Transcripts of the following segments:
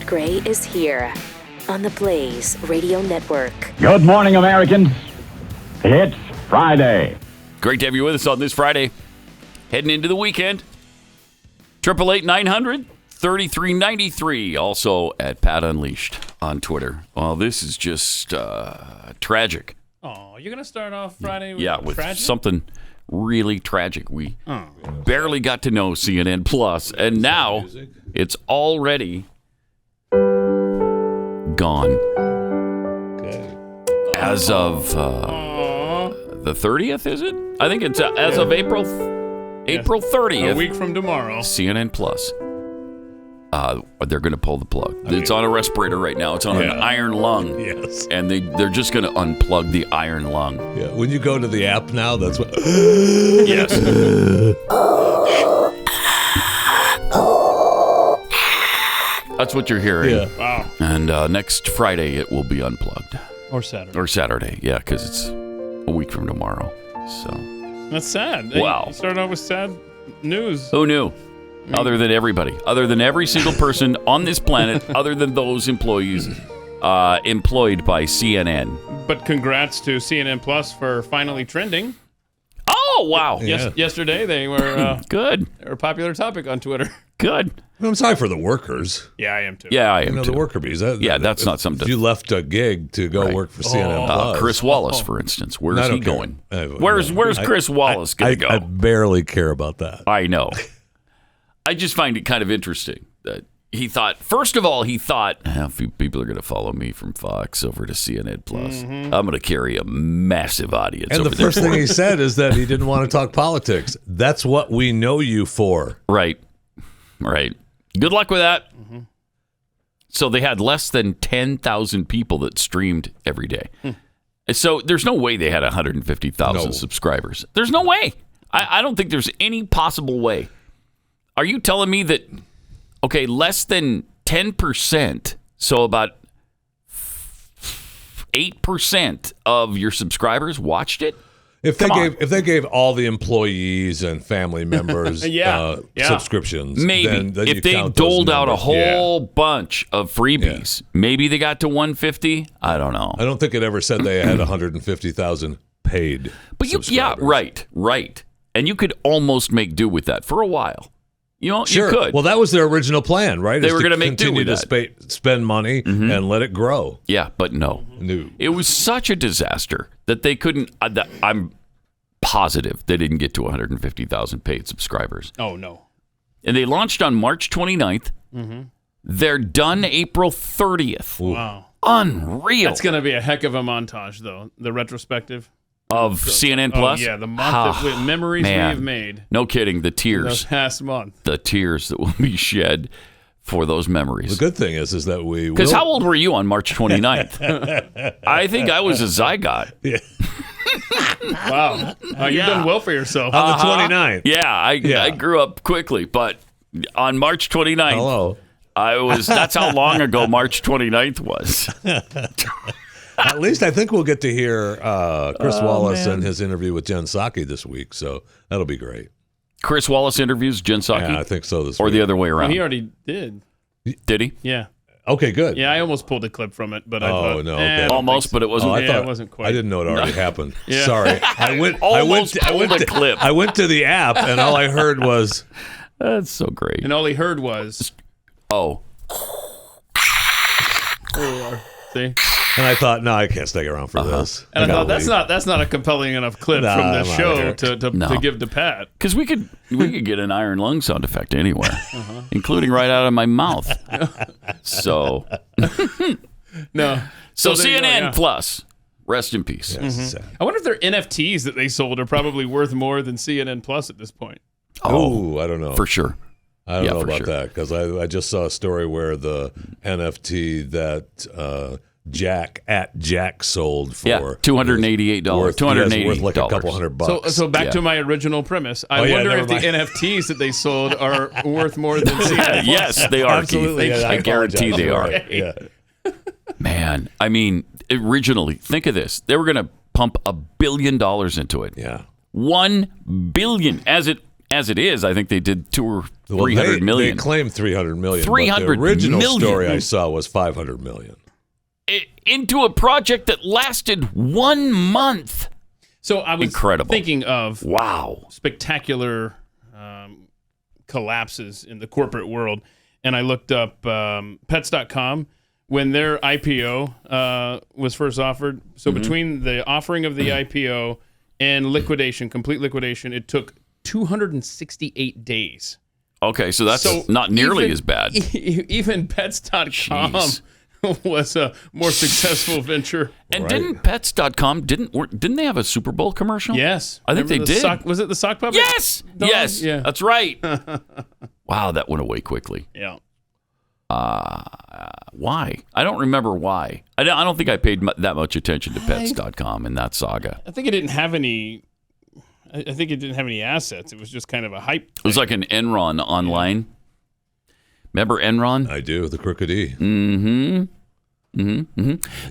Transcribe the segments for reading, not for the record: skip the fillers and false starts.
Gray is here on the Blaze Radio Network. Good morning, Americans. It's Friday. Great to have you with us on this Friday. Heading into the weekend. 888-900-3393. Also at Pat Unleashed on Twitter. Well, this is just tragic. Oh, you're going to start off Friday with tragic? Something really tragic. We barely got to know CNN Plus, and now it's already gone. Okay. As of the 30th, is it? I think it's as of April 30th. A week from tomorrow. CNN Plus. They're going to pull the plug. It's on a respirator right now. It's on an iron lung. Yes. And they're just going to unplug the iron lung. Yeah. When you go to the app now, that's what. Yes. That's what you're hearing. Yeah. Wow. And next Friday, it will be unplugged. Or Saturday. Or Saturday, yeah, because it's a week from tomorrow. So That's sad. Wow. You started off with sad news. who knew? Other than everybody. Other than every single person on this planet, other than those employees employed by CNN. But congrats to CNN Plus for finally trending. Oh, wow. Yeah. Yesterday, they were Good. they were a popular topic on Twitter. Good. I'm sorry for the workers. Yeah, I am too. Yeah, I am You know, too. the worker bees. That's not something If to... you left a gig to go work for CNN Plus. Chris Wallace, for instance. Where's I don't he care. going? No. Where's Chris Wallace going to go? I barely care about that. I know. I just find it kind of interesting that he thought, first of all, a few people are going to follow me from Fox over to CNN Plus. I'm going to carry a massive audience And over the there. first thing he said is that he didn't want to talk politics. That's what we know you for. Right. Good luck with that. So they had less than 10,000 people that streamed every day. So there's no way they had 150,000 No. subscribers. There's no way. I don't think there's any possible way. Are you telling me that, okay, less than 10%, so about 8% of your subscribers watched it? If they gave all the employees and family members subscriptions, Maybe. then if you they count those doled out a numbers. whole bunch of freebies, maybe they got to 150. I don't know. I don't think it ever said they had 150,000 paid. But right. And you could almost make do with that for a while. You know, Sure. you could. Well, that was their original plan, right? They were going to make do with to spend money and let it grow. Yeah, but no. It was such a disaster that they couldn't. I'm positive they didn't get to 150,000 paid subscribers. Oh, no. And they launched on March 29th. They're done April 30th. Wow. Unreal. That's going to be a heck of a montage, though, the retrospective. Of CNN Plus? Yeah, the month with memories we have made. No kidding. The The tears. past month. The tears that will be shed for those memories. The good thing is that we Because how old were you on March 29th? I think I was a zygote. Wow. You've done well for yourself. on the 29th. Yeah, I grew up quickly, but on March 29th, Hello. that's how long ago March 29th was. At least I think we'll get to hear Chris Wallace and his interview with Jen Psaki this week, so that'll be great. Chris Wallace interviews Jen Psaki? Yeah, I think so this or week. the other way around. He already did. Did he? Yeah. Okay, good. Yeah, I almost pulled a clip from it, but I Oh, thought, no, I okay. don't Almost, think so. but it wasn't. It wasn't quite. I didn't know it already happened. Yeah. Sorry. I went pulled a clip. I went to the app and all I heard was That's so great. And all he heard was, Oh. there we are. See? and I thought, no, I can't stick around for this. And I thought gotta leave. that's not a compelling enough clip Nah, from the I'm outta show here. to give to Pat. Because we could get an iron lung sound effect anywhere, including right out of my mouth. So No. So there you go, CNN yeah. Plus, rest in peace. Yes. I wonder if their NFTs that they sold are probably worth more than CNN Plus at this point. Oh, I don't know. For sure. I don't Yeah, know for about sure. that because I just saw a story where the NFT that Jack sold for $288. worth $280 like a couple $100. So back Yeah. to my original premise. I yeah, wonder never if the mind. NFTs that they sold are worth more than CNN Plus. Yes, they are, Absolutely, Keith. yeah, I guarantee apologize. they are. Right, yeah. Man, I mean, originally, think of this. They were going to pump $1 billion into it. Yeah. 1 billion as it As it is, I think they did 200 or 300 they, million. They claimed 300 million. 300 but the original million. story I saw was 500 million. Into a project that lasted 1 month. So I was Incredible. thinking of Wow. spectacular collapses in the corporate world, and I looked up Pets.com when their IPO was first offered. So between the offering of the IPO and liquidation, complete liquidation, it took 268 days. Okay, so that's not nearly as bad. Even Pets.com Jeez. was a more successful venture. And didn't Pets.com, didn't they have a Super Bowl commercial? Yes. I think they did. Was it the sock puppet? Yes! dog? Yes! Yeah. That's right. Wow, that went away quickly. Yeah. Why? I don't remember why. I don't think I paid that much attention to Pets.com in that saga. I think it didn't have any. I think it didn't have any assets. It was just kind of a hype. It was like an Enron online. Remember Enron? I do, the Crooked E.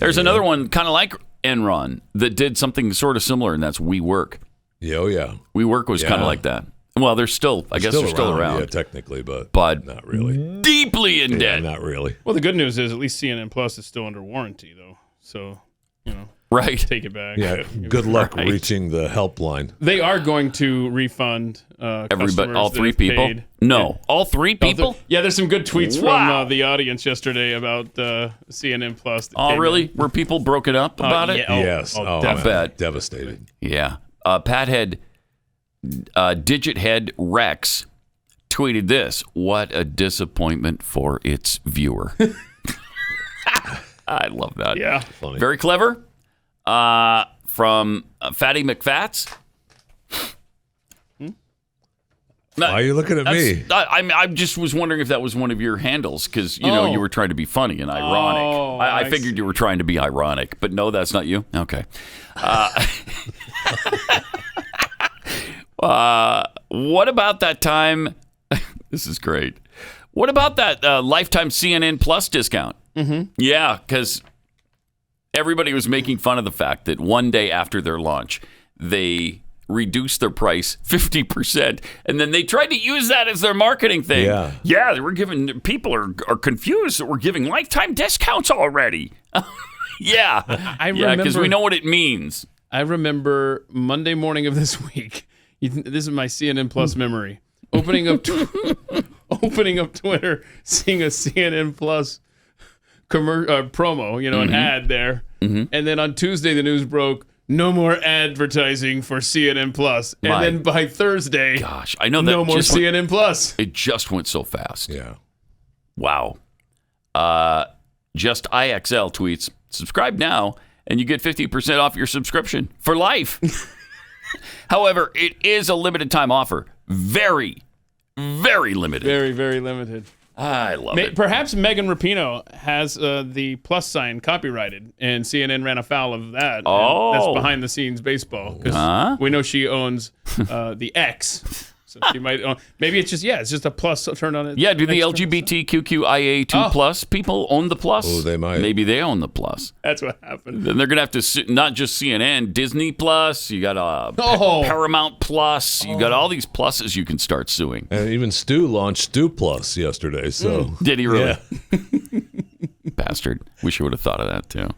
There's another one kind of like Enron that did something sort of similar, and that's WeWork. Yeah, oh yeah. WeWork was kind of like that. Well, they're still, I guess they're still around. Yeah, technically, but not Mm-hmm. really. Deeply in debt. Not really. Well, the good news is at least CNN Plus is still under warranty, though. So, Right. take it back. Yeah, good luck Right. reaching the helpline. They are going to refund Everybody, customers all that three have people? paid. No, all three people? Yeah, there's some good tweets Wow. from the audience yesterday about CNN Plus. that Oh, came really? in. Were people broken up about it? Yeah. Oh, Yes. oh, Oh, definitely. man. bet. Devastated. Yeah. Pathead Digit Head Rex tweeted this. What a disappointment for its viewer. I love that. Yeah. Funny. Very clever. From Fatty McFats. Why are you looking at me? I just was wondering if that was one of your handles because, you were trying to be funny and ironic. Oh, I I figured you were trying to be ironic, but no, that's not you? Okay. What about that time? This is great. What about that lifetime CNN Plus discount? Mm-hmm. Yeah, because everybody was making fun of the fact that one day after their launch, they reduced their price 50%, and then they tried to use that as their marketing thing. Yeah. They were giving people are confused that we're giving lifetime discounts already. Yeah, because we know what it means. I remember Monday morning of this week. This is my CNN Plus memory. Opening up Twitter, seeing a CNN Plus promo, an ad there, and then on Tuesday the news broke. No more advertising for CNN Plus, and then by Thursday, gosh, I know that no more CNN Plus. It just went so fast. Yeah. Wow. Just IXL tweets, subscribe now, and you get 50% off your subscription for life. However, it is a limited time offer. Very, very limited. Very, very limited. I love it. Perhaps Megan Rapinoe has the plus sign copyrighted, and CNN ran afoul of that. Oh. And that's behind the scenes baseball because we know she owns the X. So she might own. Maybe it's just a plus turned on it. Yeah, do the LGBTQIA2 plus people own the plus? Oh, they might. Maybe they own the plus. That's what happened. Then they're going to have to sue, not just CNN, Disney Plus, you got Paramount Plus, you got all these pluses you can start suing. And even Stu launched Stu Plus yesterday. So Did he really? Yeah. Bastard. Wish I would have thought of that, too.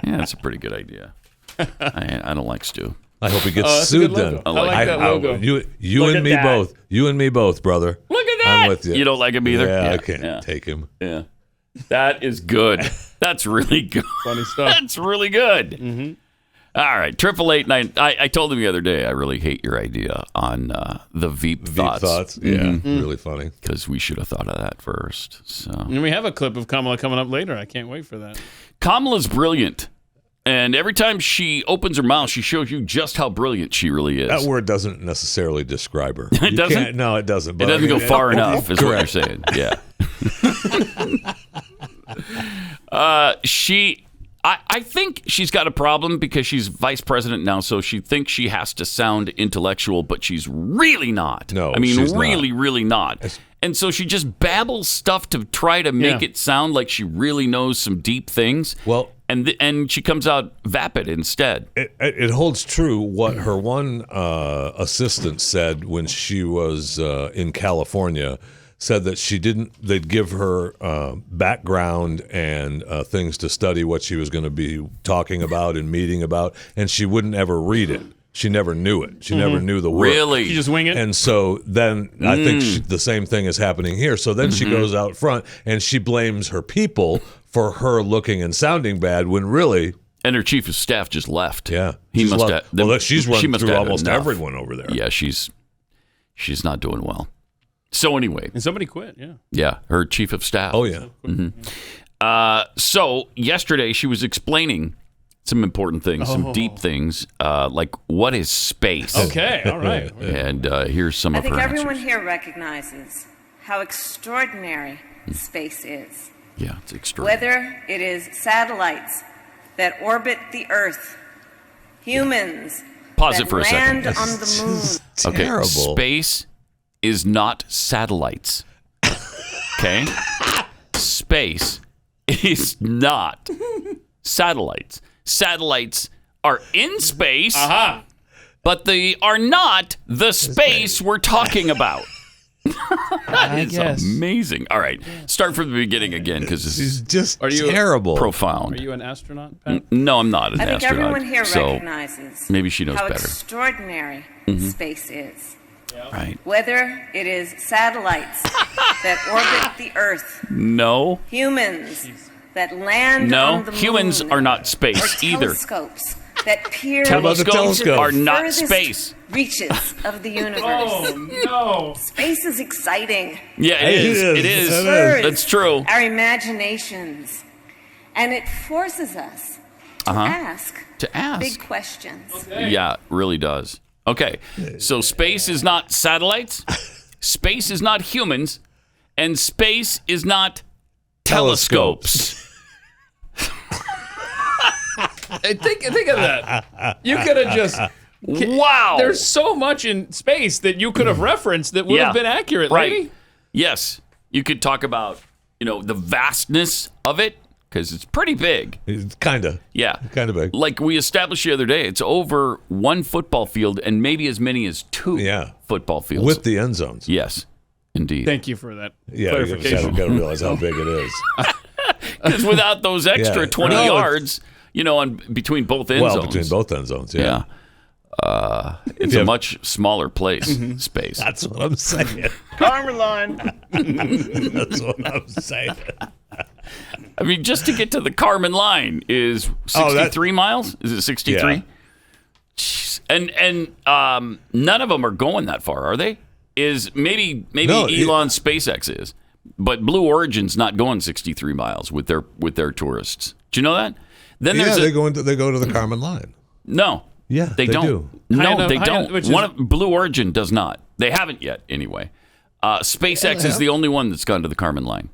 Yeah, that's a pretty good idea. I don't like Stu. I hope he gets That's a sued good logo. then. I like that logo. You Look and at me that. both. You and me both, brother. Look at that. I'm with you. You don't like him either? Yeah, I can't take him. Yeah. That is good. That's really good. Funny stuff. That's really good. Mm-hmm. All right. 888-9. I told him the other day I really hate your idea on the Veep thoughts. Yeah, really funny. Because we should have thought of that first. So And we have a clip of Kamala coming up later. I can't wait for that. Kamala's brilliant. And every time she opens her mouth, she shows you just how brilliant she really is. That word doesn't necessarily describe her. It doesn't? No, it doesn't. It But doesn't go far enough, is what you're correct. saying. Yeah. I think she's got a problem because she's vice president now, so she thinks she has to sound intellectual, but she's really not. No, I mean, she's really, not. really not. And so she just babbles stuff to try to make it sound like she really knows some deep things. Well, and she comes out vapid instead. It holds true what her one assistant said when she was in California. Said that they'd give her background and things to study what she was going to be talking about and meeting about, and she wouldn't ever read it. She never knew it. She never knew the word. Really? You just wing it? And so then I think the same thing is happening here. So then she goes out front and she blames her people for her looking and sounding bad when really... And her chief of staff just left. Yeah. He must have... Well, she's run through have almost enough. everyone over there. Yeah, she's not doing well. So anyway. And somebody quit, yeah. Yeah, her chief of staff. Oh, yeah. So yesterday she was explaining some important things, some deep things, like what is space? Okay, all right. And here's some I of her think everyone answers. here recognizes how extraordinary space is. Yeah, it's extraordinary. Whether it is satellites that orbit the Earth, humans Pause that it for a second. land on the moon. Okay, Terrible. space is not satellites. Okay? Space is not satellites. Satellites are in space, but they are not the space we're talking about. That is amazing. All right, start from the beginning again because this She's is just Are you- terrible. profound. Are you an astronaut, Pat? No, I'm not an I think astronaut. everyone here so recognizes maybe she knows how better. extraordinary space is. Right? Whether it is satellites that orbit the Earth, No, humans that land no. on the moon, Humans are not or space either. telescopes that peer about the into telescope? Are not furthest space. reaches of the universe. No. Space is exciting. Yeah, it is. It is. Spurs That's true. Our imaginations, and it forces us to ask To ask. big questions. Yeah, it really does. Okay, so space is not satellites, space is not humans, and space is not telescopes. Think of that. You could have just... Wow. There's so much in space that you could have referenced that would have been accurate, right. lady. Yes, you could talk about, the vastness of it, because it's pretty big. Kind of. Yeah. Kind of big. Like we established the other day, it's over one football field and maybe as many as two football fields. With the end zones. Yes, indeed. Thank you for that Yeah, clarification. you got to realize how big it is. Because without those extra Yeah. 20 No, yards, on between both end zones. Between both end zones, yeah. It's a much smaller place, space. That's what I'm saying. Carmen line. That's what I'm saying. I mean, just to get to the Carmen line is 63 miles? Is it 63? Yeah. Jeez. And none of them are going that far, are they? Maybe No, Elon's SpaceX is, but Blue Origin's not going 63 miles with their tourists. Do you know that? Then there's they go to the Carmen line. no. Yeah, they don't. do. No, they High don't. enough, which is- Blue Origin does not. They haven't yet, anyway. SpaceX is the only one that's gone to the Carmen line.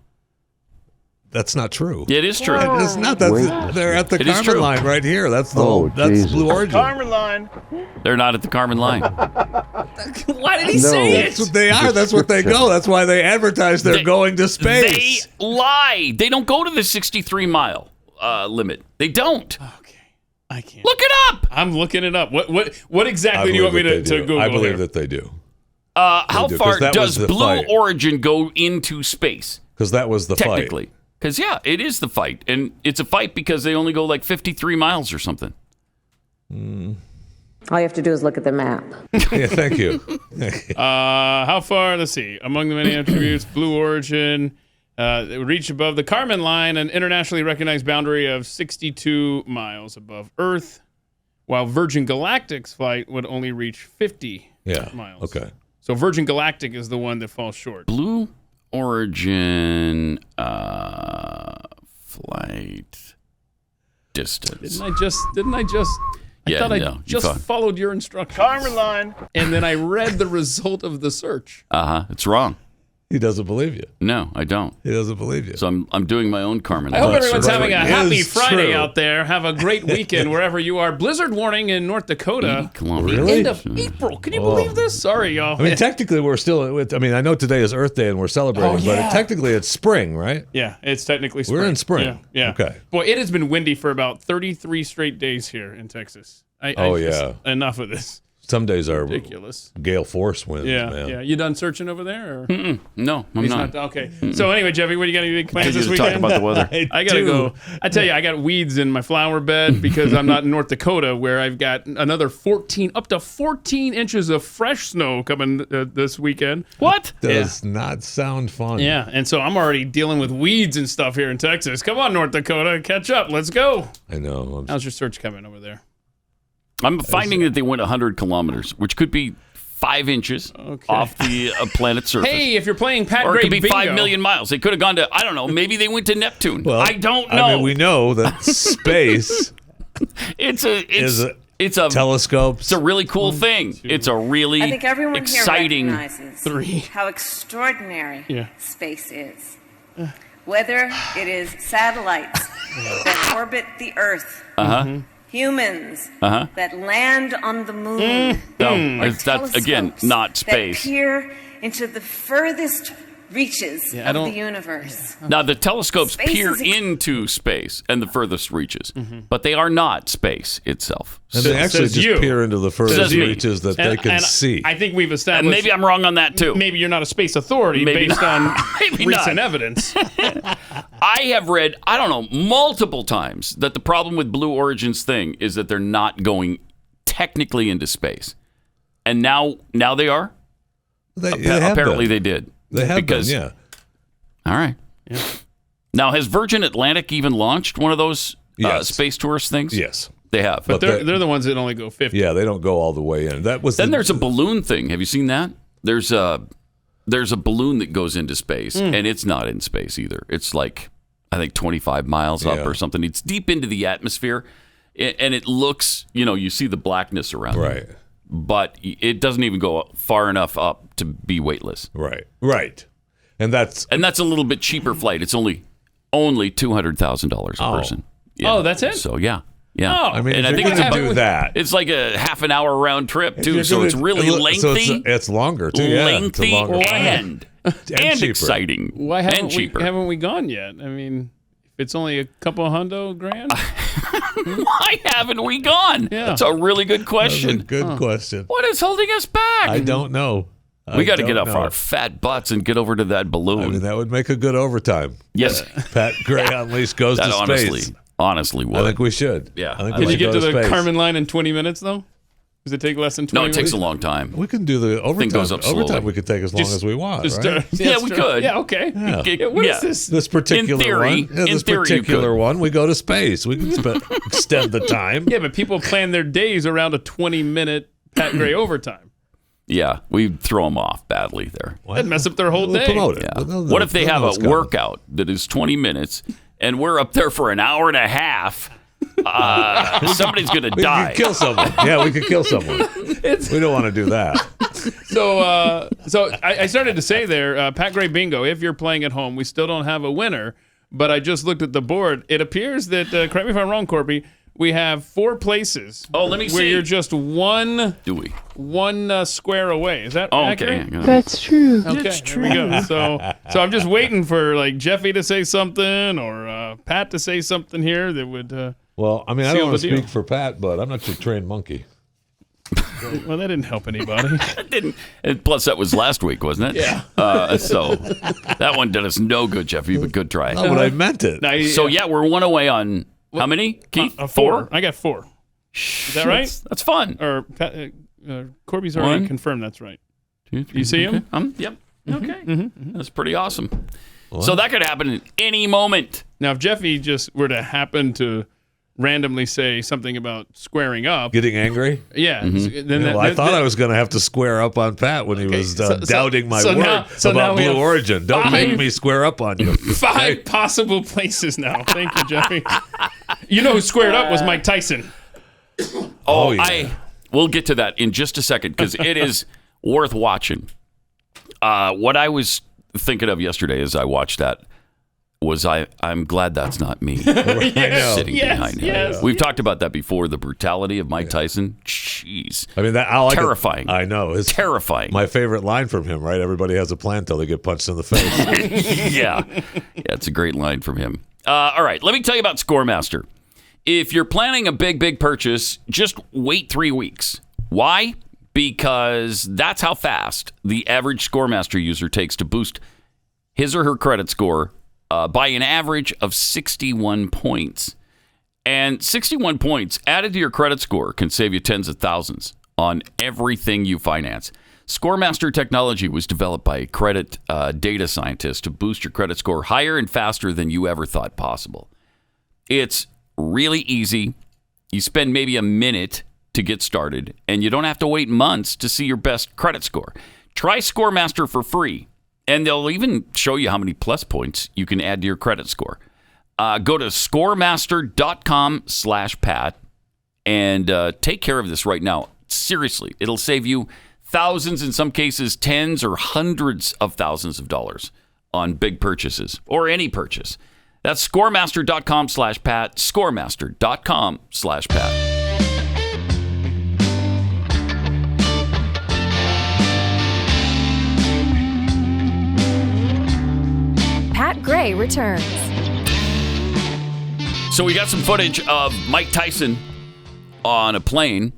That's not true. It is true. It's not. They're at the It is Carmen true. line right here. That's Blue Origin. Carmen line. They're not at the Carmen line. Why did he say it? That's what they are. That's what they go. That's why they advertise they're going to space. They lie. They don't go to the 63-mile limit. They don't. Okay. I can't. Look it up. I'm looking it up. What exactly do you want me to Google I believe here? that they do. How do, 'cause far that was does the Blue fight. Origin go into space? Because that was the fight. Technically. Because, yeah, it is the fight. And it's a fight because they only go like 53 miles or something. All you have to do is look at the map. Yeah, thank you. How far? Let's see. Among the many attributes, Blue Origin it would reach above the Kármán line, an internationally recognized boundary of 62 miles above Earth, while Virgin Galactic's flight would only reach 50 miles. Okay. So Virgin Galactic is the one that falls short. Blue Origin flight distance. Didn't I just? I Yeah, thought no, I you just thought- followed your instructions. Kármán line. And then I read the result of the search. It's wrong. He doesn't believe you. No, I don't. He doesn't believe you. So I'm doing my own Carmen. I hope Electra. everyone's having a happy Is Friday true. out there. Have a great weekend wherever you are. Blizzard warning in North Dakota. Really? End of April. Can you believe this? Sorry, y'all. I mean, technically, we're still. I know today is Earth Day and we're celebrating, but technically it's spring, right? Yeah, it's technically spring. We're in spring. Yeah. Okay. Boy, it has been windy for about 33 straight days here in Texas. Enough of this. Some days are Ridiculous. gale force winds, Yeah, man. yeah. You done searching over there? Or? No, I'm He's not. okay. So anyway, Jeffy, what do you got? Any big plans this Talk weekend? about the weather. I gotta go. I tell you, I got weeds in my flower bed because I'm not in North Dakota, where I've got another 14 inches of fresh snow coming this weekend. What? Does not sound fun. Yeah, and so I'm already dealing with weeds and stuff here in Texas. Come on, North Dakota, catch up. Let's go. I know. How's your search coming over there? I'm finding that they went 100 kilometers, which could be 5 inches off the planet's surface. Hey, if you're playing Pat or it Gray could be Bingo. 5 million miles. They could have gone to, I don't know, maybe they went to Neptune. Well, I don't know. I mean, we know that space it's a telescopes. It's a really cool thing. It's a really I think everyone exciting. here recognizes how extraordinary space is. Whether it is satellites that orbit the Earth, humans that land on the moon, No, or that's again not space. that peer into the furthest reaches I of don't- the universe. Now the telescopes Space peer is into space and the furthest reaches, but they are not space itself. And they actually says just you. peer into the furthest Says me. reaches that they can see. I think we've established. And maybe I'm wrong on that too. Maybe you're not a space authority Maybe based not. on Maybe recent not. evidence. I have read, I don't know, multiple times that the problem with Blue Origin's thing is that they're not going technically into space, and now they are. They have Apparently, been. they did. They have because, been, yeah. All right. Yeah. Now, has Virgin Atlantic even launched one of those Yes. space tourist things? Yes. They have. But they're the ones that only go 50. Yeah, they don't go all the way in. That was Then there's a balloon thing. Have you seen that? There's a balloon that goes into space, and it's not in space either. It's like, I think 25 miles up or something. It's deep into the atmosphere, and it looks, you see the blackness around it. Right. But it doesn't even go far enough up to be weightless. Right. And that's a little bit cheaper flight. It's only $200,000 a person. Oh, that's it? So yeah. Oh. I mean, and if I think you're it's going to about do that. It's like a half an hour round trip too, so it's really So lengthy. it's longer too. Yeah, it's a lengthy longer flight. and cheaper. exciting. Why and haven't cheaper. haven't we gone yet? I mean, if it's only a couple $100 grand. Why haven't we gone? Yeah. That's a really good That's a question. good question. What is holding us back? I don't know. We got to get don't off know. our fat butts and get over to that balloon. I mean, that would make a good overtime. Yes, Pat Gray Unleashed goes that to space. honestly would. I think we should. Yeah. I think Did we Did you should get go to the space. Carmen line in 20 minutes though? Does it take less than 20 No, it minutes? takes a long time. We can do the overtime. goes up slowly. Overtime we could take as long as we want, Just, right? Yeah, we could. Yeah, okay. Yeah. Yeah, What is this? This particular In theory- one, in this theory you particular could. one, we go to space. We can extend the time. Yeah, but people plan their days around a 20-minute Pat Gray overtime. Yeah, we throw them off badly there. That'd mess up their whole We'll day. promote it. Yeah. They'll- What if they they'll have know a it's coming. workout that is 20 minutes and we're up there for an hour and a half? Somebody's going to We die. could kill someone. Yeah, we could kill someone. We don't want to do that. So I started to say there, Pat Gray Bingo, if you're playing at home, we still don't have a winner, but I just looked at the board. It appears that, correct me if I'm wrong, Corby, we have 4 places. Oh, let me where see. you're just one Do we? square away. Is that Oh, accurate? okay. That's true. Okay, here we go. So I'm just waiting for like Jeffy to say something or Pat to say something here that would. Well, I mean, I Seal don't want the to deal. speak for Pat, but I'm not your trained monkey. Well, that didn't help anybody. Didn't. And plus, that was last week, wasn't it? Yeah. So that one did us no good, Jeffy, but good try. Not what I meant it. Now, So, yeah, we're one away on how many, Keith? 4. I got 4. Is that right? That's fun. Or Corby's already 1, confirmed that's right. 2, 3, You see him? Yep. Okay. That's pretty awesome. So that could happen at any moment. Now, if Jeffy just were to happen to randomly say something about squaring up, Getting angry? yeah, then Well, I thought I was going to have to square up on Pat when he was doubting my word now about we Blue have Origin. Don't 5 make me square up on you. 5 possible places now. Thank you, Jeffy. You know who squared up was Mike Tyson. Oh, yeah. We'll get to that in just a second because it is worth watching. What I was thinking of yesterday as I watched that was I'm glad that's not me sitting behind him. Yes. We've talked about that before, the brutality of Mike Tyson. Jeez. I mean, I like terrifying. I know. It's terrifying. My favorite line from him, right? Everybody has a plan till they get punched in the face. Yeah, it's a great line from him. All right, let me tell you about Scoremaster. If you're planning a big purchase, just wait 3 weeks. Why? Because that's how fast the average Scoremaster user takes to boost his or her credit score by an average of 61 points. And 61 points added to your credit score can save you tens of thousands on everything you finance. Scoremaster technology was developed by a credit data scientist to boost your credit score higher and faster than you ever thought possible. It's really easy. You spend maybe a minute to get started, and you don't have to wait months to see your best credit score. Try Scoremaster for free, and they'll even show you how many plus points you can add to your credit score. Go to scoremaster.com/Pat and take care of this right now. Seriously, it'll save you thousands, in some cases tens or hundreds of thousands of dollars on big purchases or any purchase. That's scoremaster.com/Pat, scoremaster.com/Pat. Pat Gray returns. So we got some footage of Mike Tyson on a plane,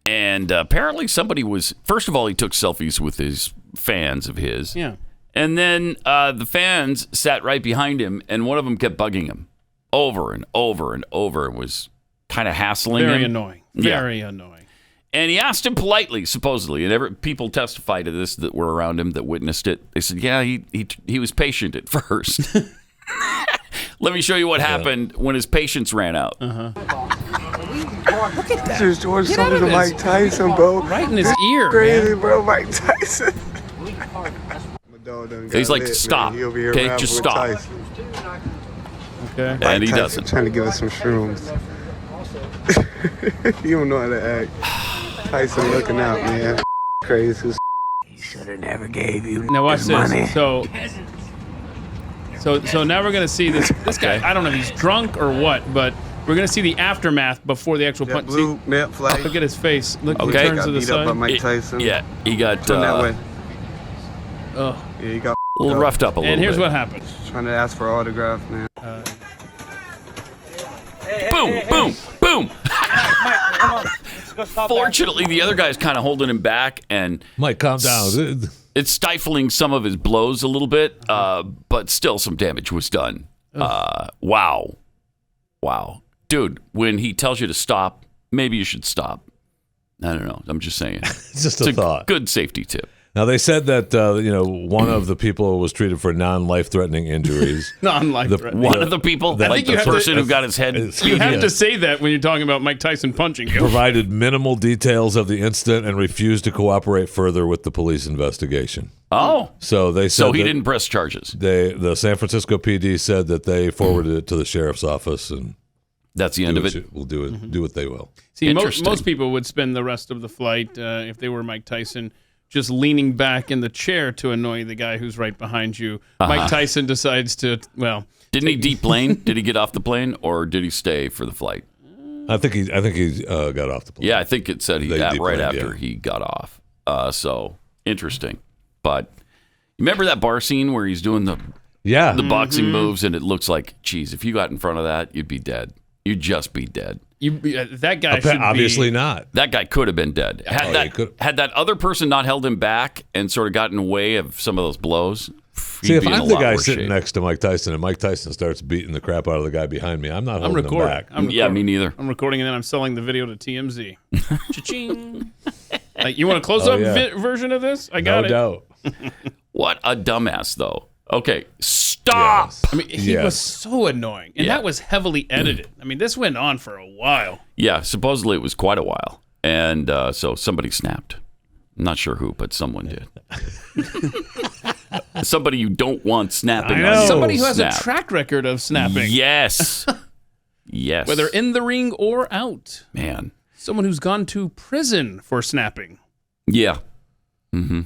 and apparently somebody was, first of all, he took selfies with his fans of his. Yeah. And then the fans sat right behind him, and one of them kept bugging him over and over and over and was kind of hassling him. Very annoying. Very annoying. And he asked him politely, supposedly, and people testify to this that were around him that witnessed it. They said, yeah, he was patient at first. Let me show you what happened when his patience ran out. Look at that. This is George talking to Mike Tyson, bro. Right in his ear, Crazy, man. bro. Mike Tyson. He's like, stop. Okay, just stop. Okay. And he doesn't. Trying to give us some shrooms. You don't know how to act. Tyson looking out, man. Crazy. He should have never gave you Now watch this. money. So now we're gonna see this guy. I don't know if he's drunk or what, but we're gonna see the aftermath before the actual punch. Blue net flag. Look at his face. Look, Okay. he turns to the Beat up by side. Mike Tyson. Yeah, he got Turn that way. Oh. Yeah, he got a little roughed up a little And here's bit. what happened. trying to ask for autograph, man. Boom, boom, boom. Fortunately, the other guy's kind of holding him back, and Mike, calm down. it's stifling some of his blows a little bit, but still some damage was done. Wow. Dude, when he tells you to stop, maybe you should stop. I don't know. I'm just saying. It's just It's a thought. good safety tip. Now, they said that one of the people was treated for non-life-threatening injuries. Non-life-threatening. One of the people, I like think the you have person to- who got his head You beat have in. to say that when you're talking about Mike Tyson punching you. Provided minimal details of the incident and refused to cooperate further with the police investigation. Oh. So they said So he that didn't press charges. the San Francisco PD said that they forwarded it to the sheriff's office, and That's the end of it. We'll do it. Do what they will. See, Interesting. most people would spend the rest of the flight, if they were Mike Tyson, just leaning back in the chair to annoy the guy who's right behind you. Mike Tyson decides to, Didn't he deplane? Did he get off the plane, or did he stay for the flight? I think he got off the plane. Yeah, I think it said They right deplaned, after yeah. he got off. So interesting. But remember that bar scene where he's doing the boxing moves, and it looks like, geez, if you got in front of that, you'd be dead. You'd just be dead. That guy should obviously be, not. That guy could have been dead. Had that other person not held him back and sort of gotten in the way of some of those blows. See, if in a I'm the lot guy worse sitting shape. next to Mike Tyson and Mike Tyson starts beating the crap out of the guy behind me, I'm not I'm holding him recording. back. Yeah, me neither. I'm recording, and then I'm selling the video to TMZ. Cha-ching. You want a close-up version of this? I got it. No doubt. What a dumbass, though. Okay, stop. Yes. I mean, he was so annoying, and Yeah. that was heavily edited. I mean, this went on for a while. Yeah, supposedly it was quite a while. And so somebody snapped. I'm not sure who, but someone did. Somebody you don't want snapping on you. Somebody who has Snap. a track record of snapping. Yes. Yes. Whether in the ring or out. Man. Someone who's gone to prison for snapping. Yeah. Mm-hmm.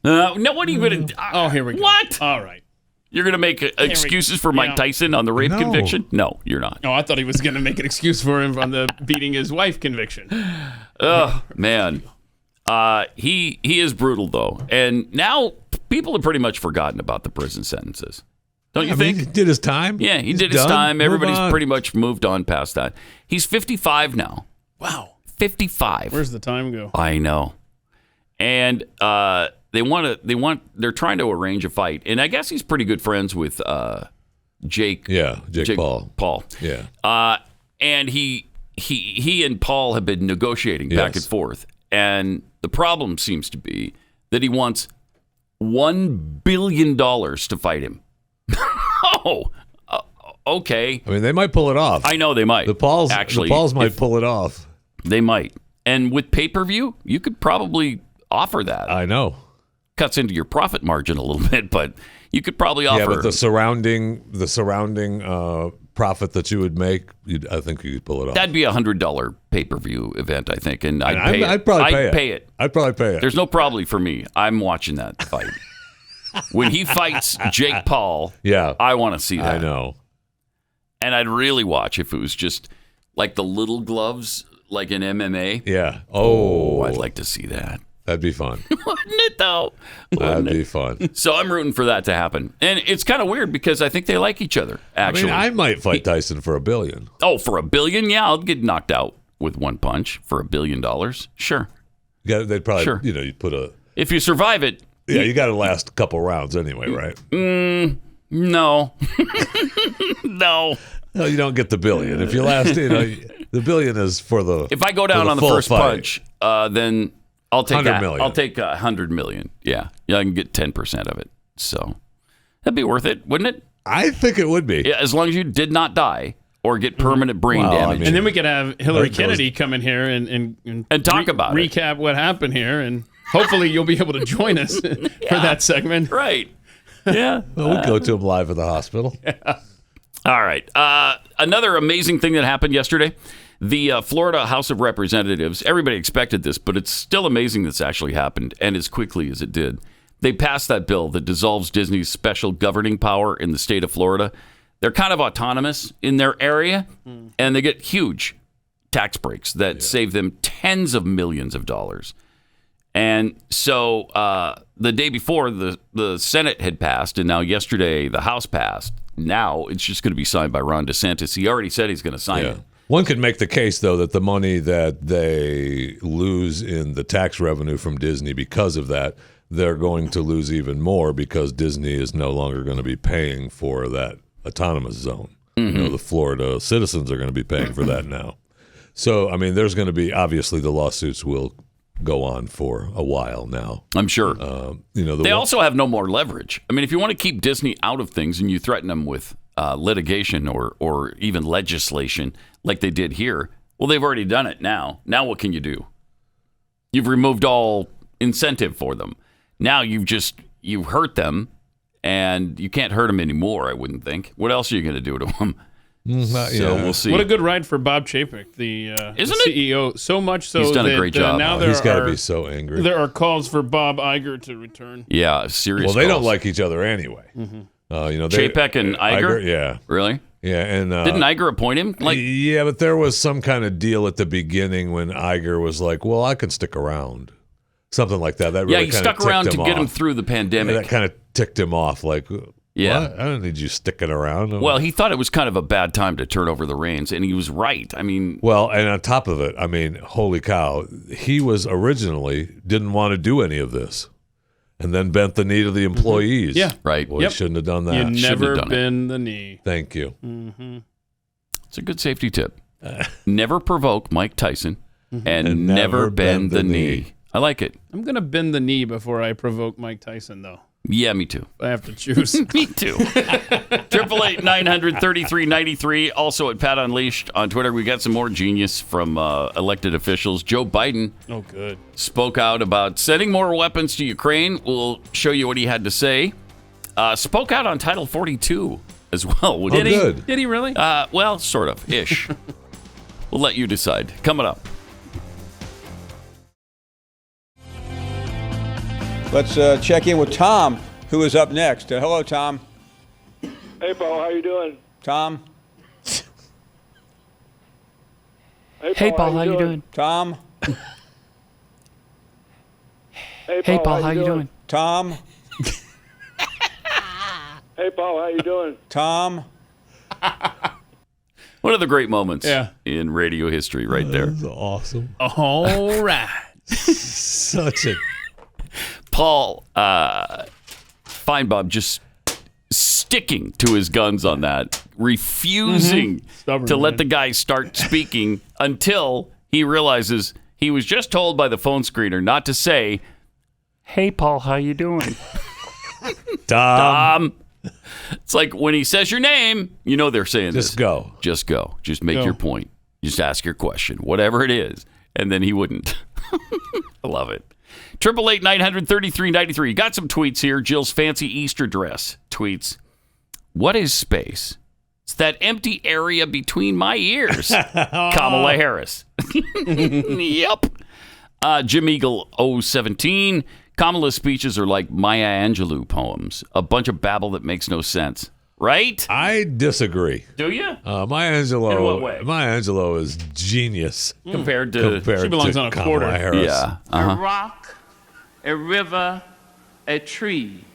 No, what are you going to... Oh, here we go. What? All right. You're going to make excuses for Mike Tyson on the rape conviction? No, you're not. Oh, I thought he was going to make an excuse for him on the beating his wife conviction. Oh, man. He is brutal, though. And now people have pretty much forgotten about the prison sentences. Don't you think? He did his time. Yeah, he did his time. Everybody's pretty much moved on past that. He's 55 now. Wow. 55. Where's the time go? I know. And they're trying to arrange a fight. And I guess he's pretty good friends with Jake. Yeah, Jake Paul. Yeah. And he and Paul have been negotiating back and forth. And the problem seems to be that he wants $1 billion to fight him. Oh, okay. I mean, they might pull it off. I know they might. The Pauls might pull it off. They might. And with pay-per-view, you could probably offer that. I know. Cuts into your profit margin a little bit, but you could probably offer. Yeah, but the surrounding profit that you would make, I think you could pull it off. That'd be $100 pay-per-view event, I think, and I'd probably pay it. I'd probably pay it. There's no probably for me. I'm watching that fight. When he fights Jake Paul, I want to see that. I know. And I'd really watch if it was just like the little gloves, like in MMA. Yeah. Oh, I'd like to see that. That'd be fun. Wouldn't it, though? That'd be fun. So I'm rooting for that to happen. And it's kind of weird because I think they like each other, actually. I might fight Tyson for $1 billion. Oh, for $1 billion? Yeah, I'll get knocked out with one punch for $1 billion. Sure. Yeah, they'd probably, you'd put a... If you survive it... Yeah, you got to last a couple rounds anyway, right? No. No. No, you don't get the $1 billion. If you last, the $1 billion is for the... If I go down on the first punch, then... I'll take $100 million. I'll take $100 million. Yeah, I can get 10% of it. So that'd be worth it, wouldn't it? I think it would be. Yeah, as long as you did not die or get permanent brain damage. And then we could have Hillary Kennedy come in here and talk about it. Recap what happened here, and hopefully you'll be able to join us for that segment. Right. Yeah. Well, we'll go to him live at the hospital. Yeah. All right. Another amazing thing that happened yesterday. The Florida House of Representatives, everybody expected this, but it's still amazing this actually happened, and as quickly as it did. They passed that bill that dissolves Disney's special governing power in the state of Florida. They're kind of autonomous in their area, and they get huge tax breaks that save them tens of millions of dollars. And so the day before, the Senate had passed, and now yesterday the House passed. Now it's just going to be signed by Ron DeSantis. He already said he's going to sign it. One could make the case, though, that the money that they lose in the tax revenue from Disney because of that, they're going to lose even more because Disney is no longer going to be paying for that autonomous zone. Mm-hmm. The Florida citizens are going to be paying for that now. So, I mean, there's going to be, obviously, the lawsuits will go on for a while now. I'm sure. They also have no more leverage. I mean, if you want to keep Disney out of things and you threaten them with litigation or even legislation like they did here, well, they've already done it now. Now what can you do? You've removed all incentive for them. Now you've hurt them, and you can't hurt them anymore, I wouldn't think. What else are you going to do to them? We'll see. What a good ride for Bob Chapek, the CEO. So much so he's done a great job. Now he's got to be so angry. There are calls for Bob Iger to return. Yeah, serious. Well, they don't like each other anyway. Chapek and Iger? Yeah. Really? Yeah, and didn't Iger appoint him? Yeah, but there was some kind of deal at the beginning when Iger was like, "Well, I can stick around," something like that. That really he stuck around to get him through the pandemic. That kind of ticked him off. Like, what? I don't need you sticking around. Well, he thought it was kind of a bad time to turn over the reins, and he was right. I mean, well, and on top of it, I mean, holy cow, he was originally didn't want to do any of this. And then bent the knee to the employees. Yeah, right. Well, he shouldn't have done that. You never bend the knee. Thank you. Mm-hmm. It's a good safety tip. Never provoke Mike Tyson and never bend the knee. I like it. I'm going to bend the knee before I provoke Mike Tyson, though. Yeah, me too. I have to choose. Me too. 888-900-3393. Also at Pat Unleashed on Twitter. We got some more genius from elected officials. Joe Biden spoke out about sending more weapons to Ukraine. We'll show you what he had to say. Spoke out on Title 42 as well. Did he? Good. Did he really? Well, sort of, ish. We'll let you decide. Coming up. Let's check in with Tom, who is up next. Hello, Tom. Hey, Paul. How you doing? Tom. Hey, Paul. How you doing? Tom. Hey, Paul. How you doing? Tom. Hey, Paul. How you doing? Tom. One of the great moments in radio history right there. That's awesome. All right. Such a... Paul Feinbaum just sticking to his guns on that, refusing to let the guy start speaking until he realizes he was just told by the phone screener not to say, "Hey, Paul, how you doing?" Tom. It's like when he says your name, you know they're saying Just this. go. Just go. Just make your point. Just ask your question, whatever it is. And then he wouldn't. I love it. 888-900-3393. Got some tweets here. Jill's fancy Easter dress tweets, "What is space? It's that empty area between my ears." Kamala Harris. Yep. Jim Eagle 017. Kamala's speeches are like Maya Angelou poems. A bunch of babble that makes no sense. Right? I disagree. Do you? Maya Angelou. In what way? Maya Angelou is genius Compared to She belongs on a Kamala quarter. Harris. Yeah. A rock, a river, a tree.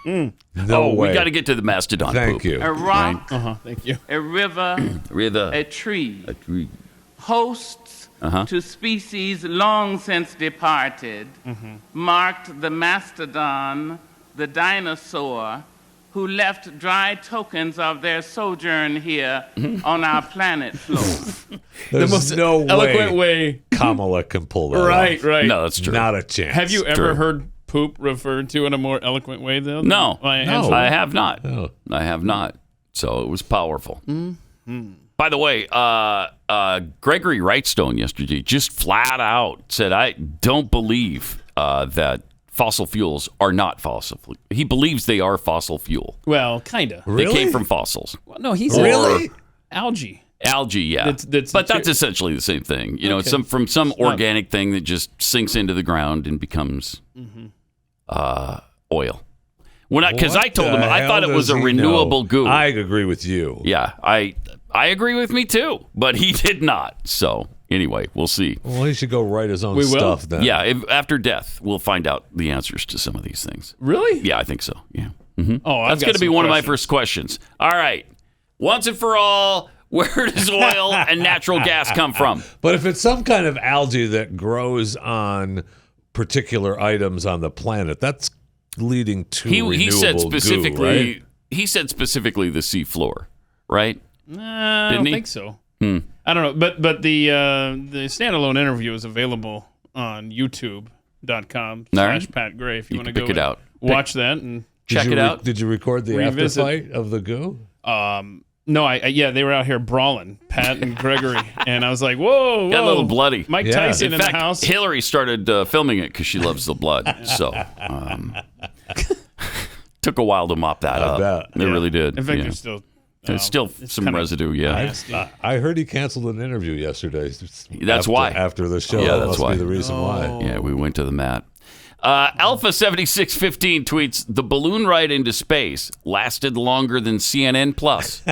No We way. got to get to the mastodon Thank poop. you. A rock, Thank you. a river, a tree. A tree. Hosts to species long since departed, marked the mastodon, the dinosaur, who left dry tokens of their sojourn here on our planet floor. There's The most no eloquent way. Kamala can pull that Right, off. right. No, that's true. Not a chance. Have you ever true. heard poop referred to in a more eloquent way, though? No. Maya No. Angelou? I have not. Oh. I have not. So it was powerful. By the way, Gregory Wrightstone yesterday just flat out said, "I don't believe that fossil fuels are not fossil fuel." He believes they are fossil fuel. Well, kind of. Really? They came from fossils. Well, no, he said Really? algae. Algae, yeah. That's essentially the same thing. You know, it's Okay. from some organic thing that just sinks into the ground and becomes oil. Because I told him I thought it was a renewable goo. I agree with you. Yeah, I agree with me too, but he did not. So anyway, we'll see. Well, he should go write his own We will. stuff then. Yeah, after death, we'll find out the answers to some of these things. Really? Yeah, I think so. Yeah. Oh, That's going to be one of my first questions. All right. Once and for all, where does oil and natural gas come from? But if it's some kind of algae that grows on particular items on the planet, that's leading to renewable He said specifically. goo, right? He said specifically the sea floor, right? I Didn't don't he? think so. I don't know. But the standalone interview is available on youtube.com/Pat Gray if you want to go pick it out. Watch that and Check it out. Did you record the Revisit. afterfight of the goo? no, they were out here brawling, Pat and Gregory, and I was like, whoa, Got a little bloody. Mike Yeah. Tyson In in fact, the house. Hillary started filming it because she loves the blood. So took a while to mop that up. bet. It really did. In fact, yeah. there's still There's still some kinda residue. Yeah, nasty. I heard he canceled an interview yesterday. That's why. After the show. Yeah, that that's must why. be the reason why. yeah. We went to the mat. Alpha7615 tweets, "The balloon ride into space lasted longer than CNN Plus."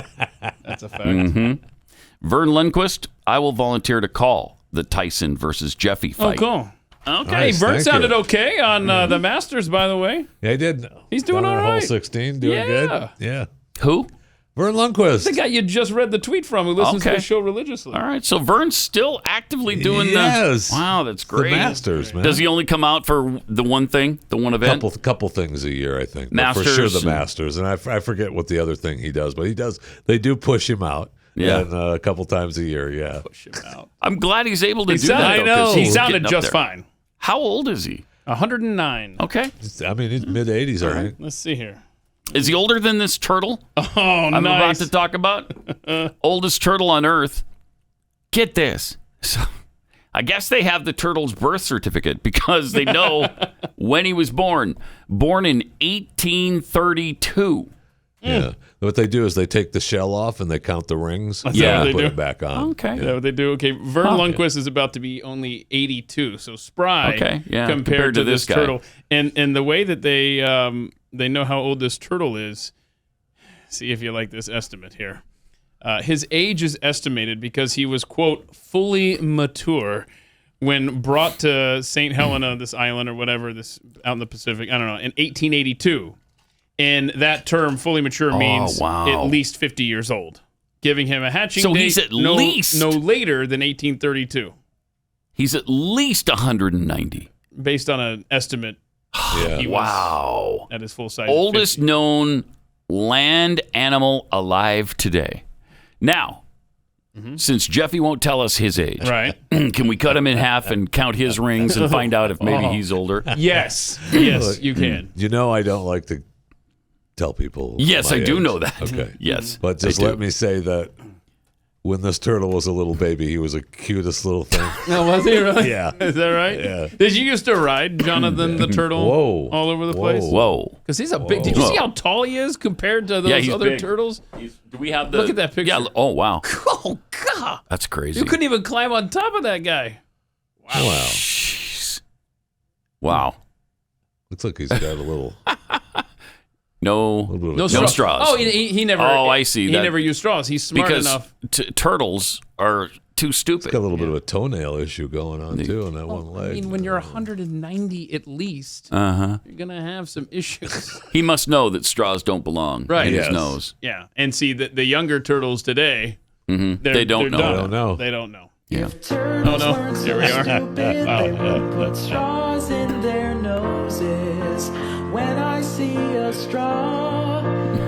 That's a fact. Vern Lundquist, "I will volunteer to call the Tyson versus Jeffy Oh, fight." cool. Okay, Nice, Vern thank sounded you. okay on the Masters, by the way. Yeah, he did. He's doing Down all at Hole right. 16, doing Yeah. good. Yeah. Who? Vern Lundquist. The guy you just read the tweet from who listens to Okay. the show religiously. All right, so Vern's still actively doing Yes. Wow, that's The great. Masters, man. Does he only come out for the one thing, the one event? Couple things a year, I think. But Masters for sure, the and- Masters, and I forget what the other thing he does, but he does. They do push him out. Yeah. and, a couple times a year. Yeah. Push him out. I'm glad he's able to do that. I though, know. 'cause He he's sounded getting up just there. fine. How old is he? 109. Okay. I mean, he's mid 80s, I think. Let's see here. Is he older than this turtle Oh, I'm about nice. to talk about? Oldest turtle on Earth. Get this. So, I guess they have the turtle's birth certificate because they know when he was born. Born in 1832. Yeah. What they do is they take the shell off and they count the rings. That's and what they put do? it back on. Okay. Is that what they do? Okay, Vern Lundquist is about to be only 82, so spry compared to this guy. turtle. And the way that they know how old this turtle is, see if you like this estimate here. His age is estimated because he was, quote, fully mature when brought to St. Helena, this island or whatever, this out in the Pacific, I don't know, in 1882. And that term, fully mature, means at least 50 years old, giving him a hatching date he's at least no later than 1832. He's at least 190. Based on an estimate. He was at his full size. Oldest known land animal alive today. Now, since Jeffy won't tell us his age, right? Can we cut him in half and count his rings and find out if maybe he's older? Yes, you can. You know I don't like to tell people. Yes, I do age. know that. Okay. Yes. But just let me say that when this turtle was a little baby, he was the cutest little thing. No, was he really? Yeah. Is that right? Yeah. Did you used to ride Jonathan the turtle all over the place? Whoa. Because he's a big... Did you see how tall he is compared to those other big. turtles? Do we have the... Look at that picture. Yeah. Oh, wow. Oh, God. That's crazy. You couldn't even climb on top of that guy. Wow. Wow. Looks like he's got a little... No straws. Oh, he never. Oh, I see. He never used straws. He's smart enough. Turtles are too stupid. He's got a little bit of a toenail issue going on too on that one leg. I mean, when you're 190 at least, you're gonna have some issues. He must know that straws don't belong in his nose. Yeah, and see the younger turtles today, they don't know. They don't know. Yeah. Oh no! Here we are. Put straws in their noses. When I see a straw,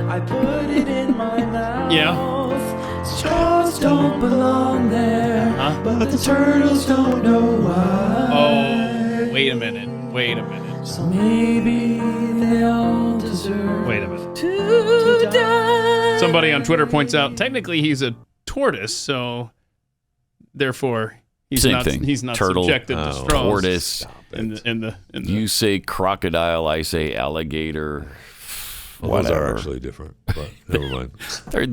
I put it in my mouth. Yeah. Straws don't belong there, but the turtles don't know why. Oh, wait a minute. So maybe they'll deserve. Wait a minute. To die. Somebody on Twitter points out, technically he's a tortoise, so therefore he's Same not. thing. He's not Turtle, subjected to straws. Tortoise. In the You say crocodile, I say alligator. Well, those are actually different, but never mind.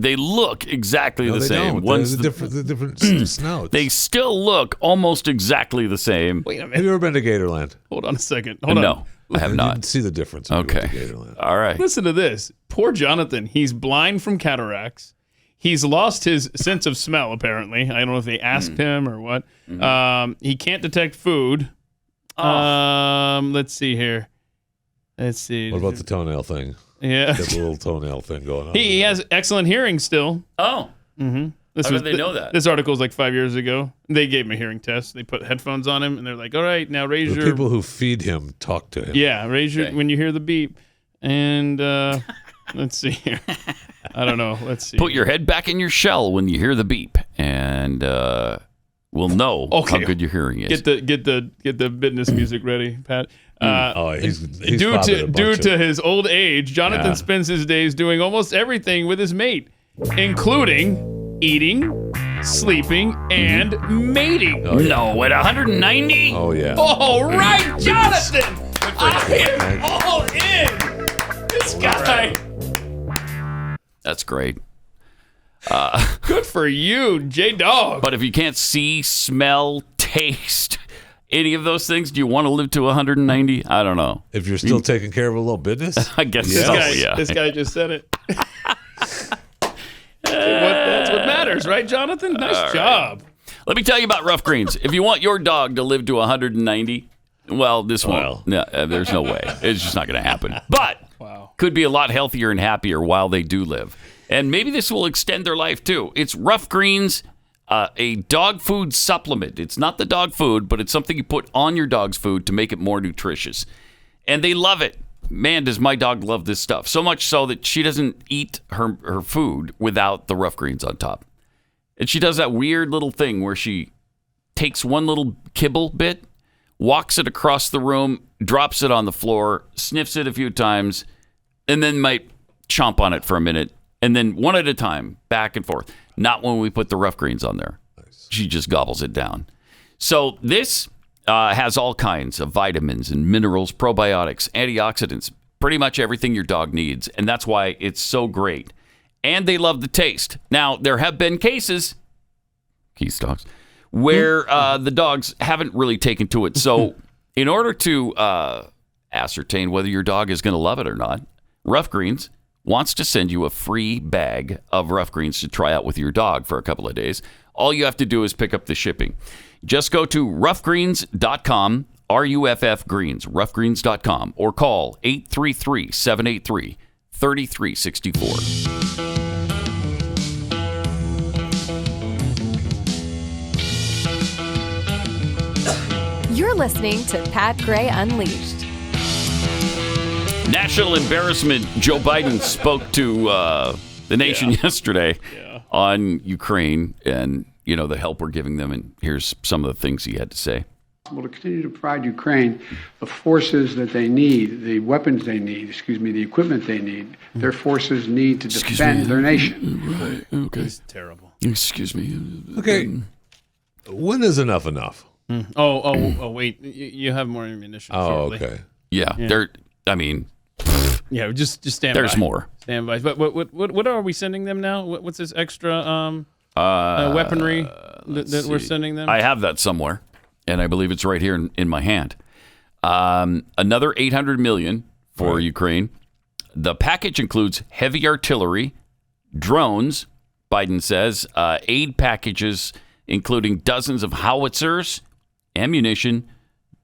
They look exactly the same. Don't. One's the different snouts. They still look almost exactly the same. Wait a minute. Have you ever been to Gatorland? Hold on a second. Hold on. No, I have You not. can see the difference. When you went to Gatorland. All right. Listen to this. Poor Jonathan. He's blind from cataracts. He's lost his sense of smell, apparently. I don't know if they asked him or what. He can't detect food. Let's see here. Let's see. What about the toenail thing? Yeah. Got the little toenail thing going on. He has excellent hearing still. Oh. Mm-hmm. How did they know that? This article was like 5 years ago. They gave him a hearing test. They put headphones on him, and they're like, all right, now raise The your... people who feed him talk to him. Yeah, raise your... When you hear the beep. And let's see here. I don't know. Let's see. Put your head back in your shell when you hear the beep, and we'll know how good your hearing is. Get the business music ready, Pat. He's due to his old age, Jonathan spends his days doing almost everything with his mate, including eating, sleeping, and mating. No, at 190? Oh, yeah. All right, Jonathan! I am all in! This guy. That's great. Good for you, J-Dog. But if you can't see, smell, taste, any of those things, do you want to live to 190? I don't know. If you're still taking care of a little business? I guess This so, guy, yeah. This guy just said it. That's what matters, right, Jonathan? Nice job. Let me tell you about Rough Greens. If you want your dog to live to 190, well, this won't. No, there's no way. It's just not going to happen. But could be a lot healthier and happier while they do live. And maybe this will extend their life, too. It's Rough Greens, a dog food supplement. It's not the dog food, but it's something you put on your dog's food to make it more nutritious. And they love it. Man, does my dog love this stuff. So much so that she doesn't eat her food without the Rough Greens on top. And she does that weird little thing where she takes one little kibble bit, walks it across the room, drops it on the floor, sniffs it a few times, and then might chomp on it for a minute. And then one at a time, back and forth. Not when we put the Rough Greens on there. Nice. She just gobbles it down. So this has all kinds of vitamins and minerals, probiotics, antioxidants, pretty much everything your dog needs, and that's why it's so great. And they love the taste. Now, there have been cases, Keith's dogs, where the dogs haven't really taken to it. So in order to ascertain whether your dog is going to love it or not, Rough Greens wants to send you a free bag of Rough Greens to try out with your dog for a couple of days. All you have to do is pick up the shipping. Just go to roughgreens.com, RUFF Greens, roughgreens.com, or call 833-783-3364. You're listening to Pat Gray Unleashed. National embarrassment. Joe Biden spoke to the nation yesterday on Ukraine and, the help we're giving them. And here's some of the things he had to say. To continue to provide Ukraine the forces that they need, the weapons they need, the equipment they need. Their forces need to defend their nation. Right. Okay. It's terrible. Excuse me. Okay. When is enough? Oh, wait. You have more ammunition. Oh, shortly. okay. Yeah. Yeah, just stand by. There's more. Stand by. But what are we sending them now? What's this extra weaponry that we're sending them? I have that somewhere, and I believe it's right here in my hand. Another $800 million for Ukraine. The package includes heavy artillery, drones, Biden says, aid packages including dozens of howitzers, ammunition,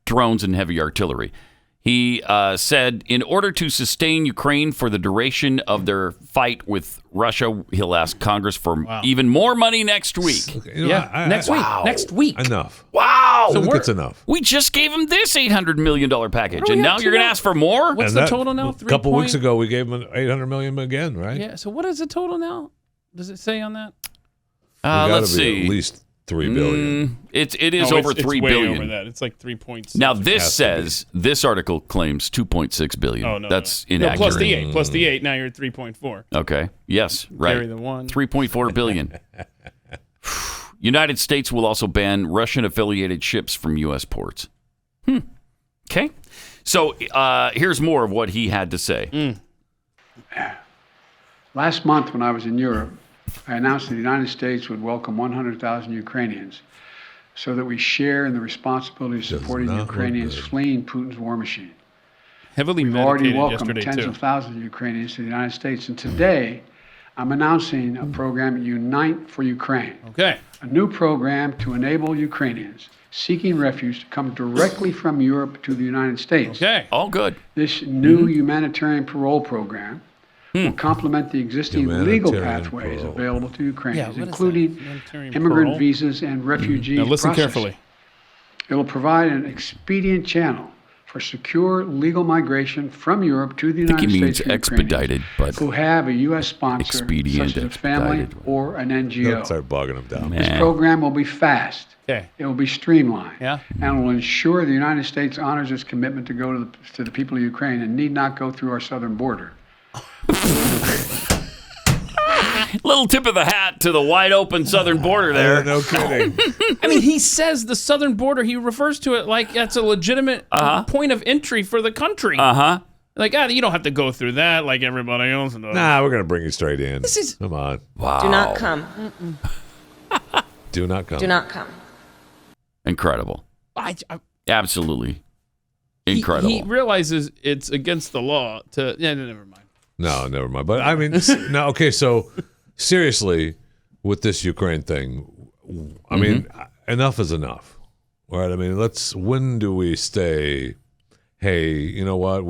drones, and heavy artillery. He said in order to sustain Ukraine for the duration of their fight with Russia, he'll ask Congress for even more money next week. Okay, next week. Next week. Enough. Wow. I think it's enough. We just gave him this $800 million package, and now you're going to ask for more? What's the total now? A couple weeks ago, we gave him $800 million again, right? Yeah, so what is the total now? Does it say on that? Let's see. At least $3 billion. It is over $3 billion. It's way over that. It's like 3.6. Now this article claims $2.6 billion. Oh no, that's No, inaccurate. plus the 8. Now you're at 3.4. Okay. Yes. Right. Carry the 1. $3.4 billion. United States will also ban Russian-affiliated ships from U.S. ports. Okay. So here's more of what he had to say. Last month when I was in Europe, I announced that the United States would welcome 100,000 Ukrainians so that we share in the responsibility of supporting Ukrainians fleeing Putin's war machine. Heavily We've already meditated welcomed yesterday, tens too. of thousands of Ukrainians to the United States, and today I'm announcing a program, Unite for Ukraine. Okay. A new program to enable Ukrainians seeking refuge to come directly from Europe to the United States. Okay. All good. This new humanitarian parole program will complement the existing legal pathways available to Ukrainians, including immigrant visas and refugee Now listen processing. carefully. It will provide an expedient channel for secure legal migration from Europe to the I think United he States means for expedited, Ukrainians but who have a U.S. sponsor, expedient, such as a family expedited. or an NGO. Don't start bogging them down. This program will be fast. Okay. It will be streamlined. Yeah. And will ensure the United States honors its commitment to go to the people of Ukraine and need not go through our southern border. Little tip of the hat to the wide open southern border there. No kidding. I mean, he says the southern border. He refers to it like that's a legitimate point of entry for the country. Like, you don't have to go through that like everybody else does. Nah, we're going to bring you straight in. Come on. Wow. Do not come. Do not come. Do not come. Incredible. Absolutely incredible. He realizes it's against the law to. Yeah, never mind. No, never mind. But I mean, no. Okay, so seriously, with this Ukraine thing, I mean, enough is enough, right? I mean, when do we stay? Hey, you know what?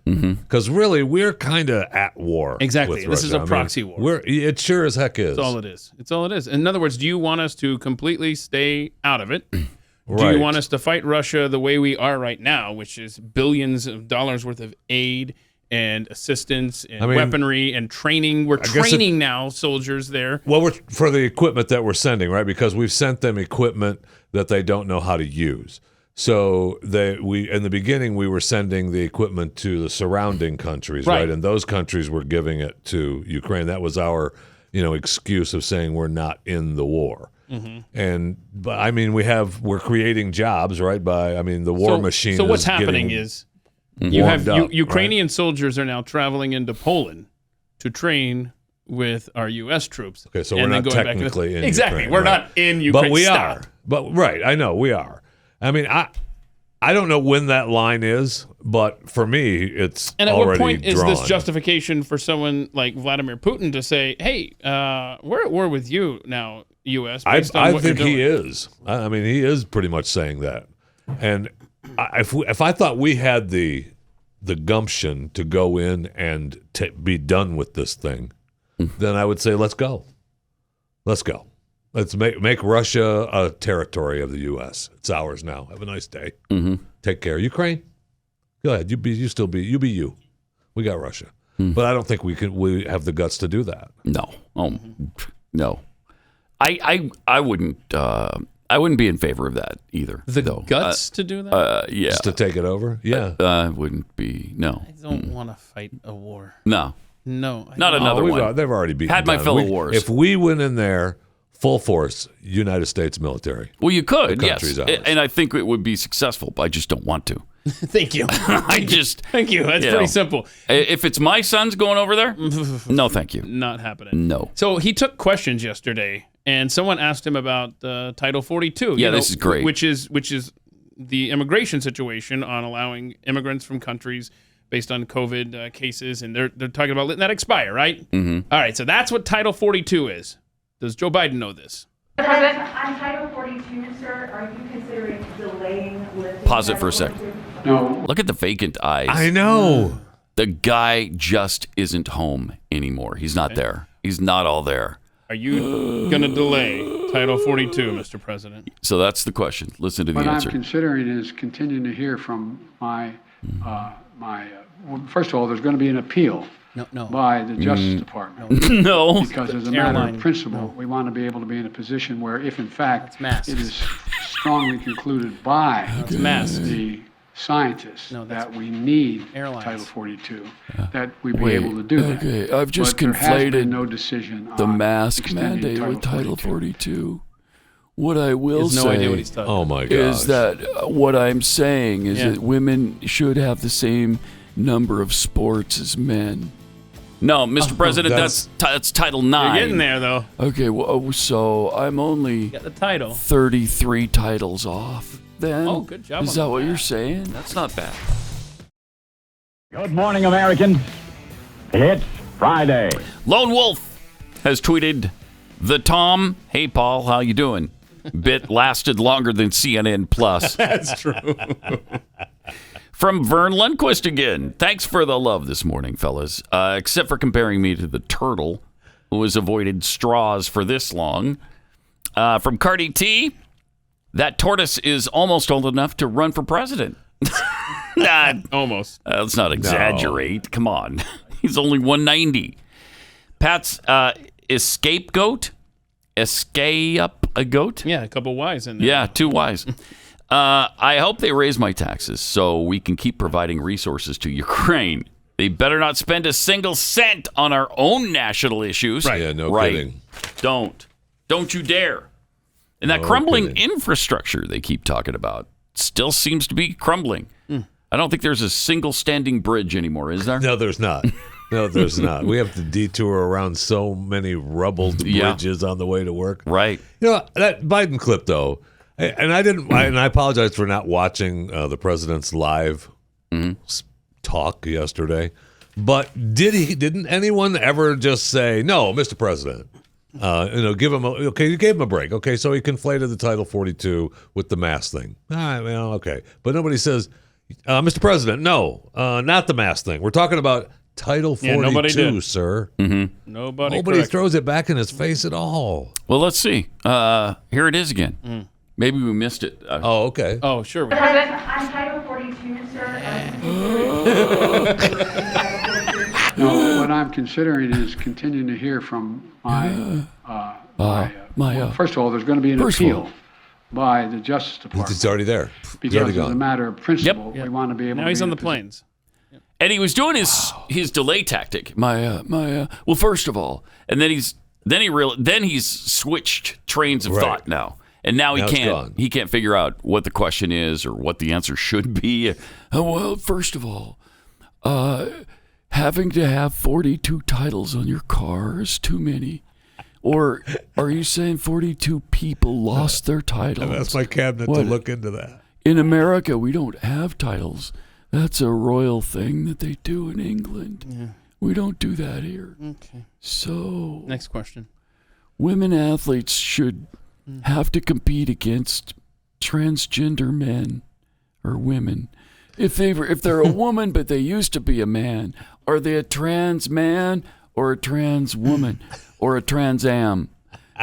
Because really, we're kind of at war. Exactly. With This is Russia. a proxy war. It sure as heck is. That's all it is. It's all it is. In other words, do you want us to completely stay out of it? Do Right. you want us to fight Russia the way we are right now, which is billions of dollars worth of aid and assistance and weaponry and training? We're training now soldiers there. Well, we're for the equipment that we're sending, right? Because we've sent them equipment that they don't know how to use. So in the beginning we were sending the equipment to the surrounding countries, right? And those countries were giving it to Ukraine. That was our, excuse of saying we're not in the war. But I mean, we're creating jobs, right? The war machine. So what's happening is You have Ukrainian soldiers are now traveling into Poland to train with our U.S. troops. Okay, so we're not technically in exactly. Ukraine. We're not in Ukraine. But we are. But right, I know we are. I mean, I don't know when that line is, but for me, it's and at already what point drawn. is this justification for someone like Vladimir Putin to say, "Hey, we're at war with you now, U.S." I think he is. I mean, he is pretty much saying that. And if I thought we had the gumption to go in and be done with this thing, then I would say, let's go. Let's go. Let's make Russia a territory of the U.S. It's ours now. Have a nice day. Take care. Ukraine, go ahead. You be you. We got Russia, but I don't think we have the guts to do that. No. No. I wouldn't. I wouldn't be in favor of that either. The guts to do that? Yeah. Just to take it over? Yeah. I wouldn't be. No. I don't want to fight a war. No. No. Not another one. They've already beaten. Had my fellow wars. If we went in there. Full force, United States military. Well, you could, the yes. And I think it would be successful, but I just don't want to. Thank you. Thank you. That's pretty simple. If it's my sons going over there, no, thank you. Not happening. No. So he took questions yesterday, and someone asked him about Title 42. Yeah, this is great. Which is the immigration situation on allowing immigrants from countries based on COVID cases, and they're talking about letting that expire, right? All right, so that's what Title 42 is. Does Joe Biden know this? President, on Title 42, sir, are you considering delaying lifting? Pause it for a second. No. Look at the vacant eyes. I know. The guy just isn't home anymore. He's not there. He's not all there. Are you going to delay Title 42, Mr. President? So that's the question. Listen to the answer. answer. What I'm considering is continuing to hear from first of all, there's going to be an appeal. No. By the Justice Department. No. Because as a matter of principle, we want to be able to be in a position where if in fact it is strongly concluded by the scientists that we need Title 42, that we be able to do that. Okay, I've just but there has been conflated no decision the on mask extending mandate with Title 42. What I will He has no idea what he's say talking Oh my God! is that what I'm saying is that women should have the same number of sports as men. No, Mr. President, that's Title 9. You're getting there, though. Okay, well, so I'm only Got the title. 33 titles off then? Oh, good job Is on that what that. you're saying? That's not bad. Good morning, Americans. It's Friday. Lone Wolf has tweeted, "The Tom, hey Paul, how you doing? Bit lasted longer than CNN Plus." That's true. From Vern Lundquist again. Thanks for the love this morning, fellas. Except for comparing me to the turtle, who has avoided straws for this long. From Cardi T, that tortoise is almost old enough to run for president. Almost. Let's not exaggerate. Come on. He's only 190. Pat's escape goat. Escape a goat? Yeah, a couple Y's in there. Yeah, 2 Y's. I hope they raise my taxes so we can keep providing resources to Ukraine. They better not spend a single cent on our own national issues. Right. Yeah, no kidding. Don't you dare. And that crumbling infrastructure they keep talking about still seems to be crumbling. I don't think there's a single standing bridge anymore, is there? No, there's not. No, there's not. We have to detour around so many rubbled bridges on the way to work. Right. You know, that Biden clip, though, and I apologize for not watching the president's live talk yesterday. But didn't anyone ever just say, "No, Mr. President"? Give him you gave him a break. Okay, so he conflated the Title 42 with the mask thing. All right, well, okay, but nobody says, "Mr. President, no, not the mask thing. We're talking about Title 42, sir." Nobody throws it back in his face at all. Well, let's see. Here it is again. Maybe we missed it. Oh, okay. Oh, sure. President, on Title 42, sir, No, what I'm considering is continuing to hear from first of all, there's going to be an appeal by the Justice Department. It's already there. Because as a matter of principle, we want to be able to Now he's on the planes. And he was doing his delay tactic. Well, first of all, and then he's switched trains of thought now. And now Now it's he gone. can't figure out what the question is or what the answer should be. Well, first of all, having to have 42 titles on your car is too many. Or are you saying 42 people lost their titles? That's my cabinet to look into that. In America, we don't have titles. That's a royal thing that they do in England. Yeah. We don't do that here. Okay. So, next question. Women athletes should have to compete against transgender men or women. If they're a woman but they used to be a man, are they a trans man or a trans woman or a Trans Am?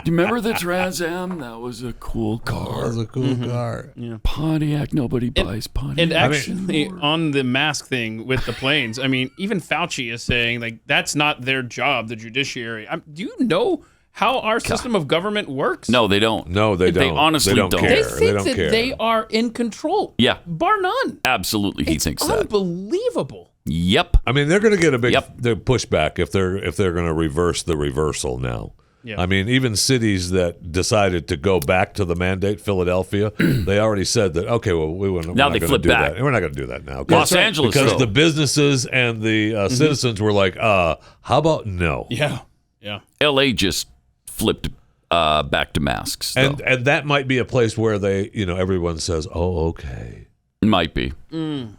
Do you remember the Trans Am? That was a cool car. That was a cool car. Yeah. Pontiac. Nobody buys Pontiac. And actually, on the mask thing with the planes, I mean, even Fauci is saying like that's not their job, the judiciary. Do you know how our system of government works? No, they don't. No, they don't. They honestly don't. care. They think don't that care. they are in control. Yeah. Bar none. Absolutely, he thinks that. Unbelievable. Yep. I mean, they're going to get a big pushback if they're going to reverse the reversal now. Yeah. I mean, even cities that decided to go back to the mandate, Philadelphia, they already said that, okay, well, we're Now not they going to flip do back. that. We're not going to do that now. Los Angeles, because though. the businesses and the citizens were like, how about no? Yeah. Yeah. L.A. just flipped back to masks. Though. And that might be a place where they, everyone says, oh, okay. Might be. I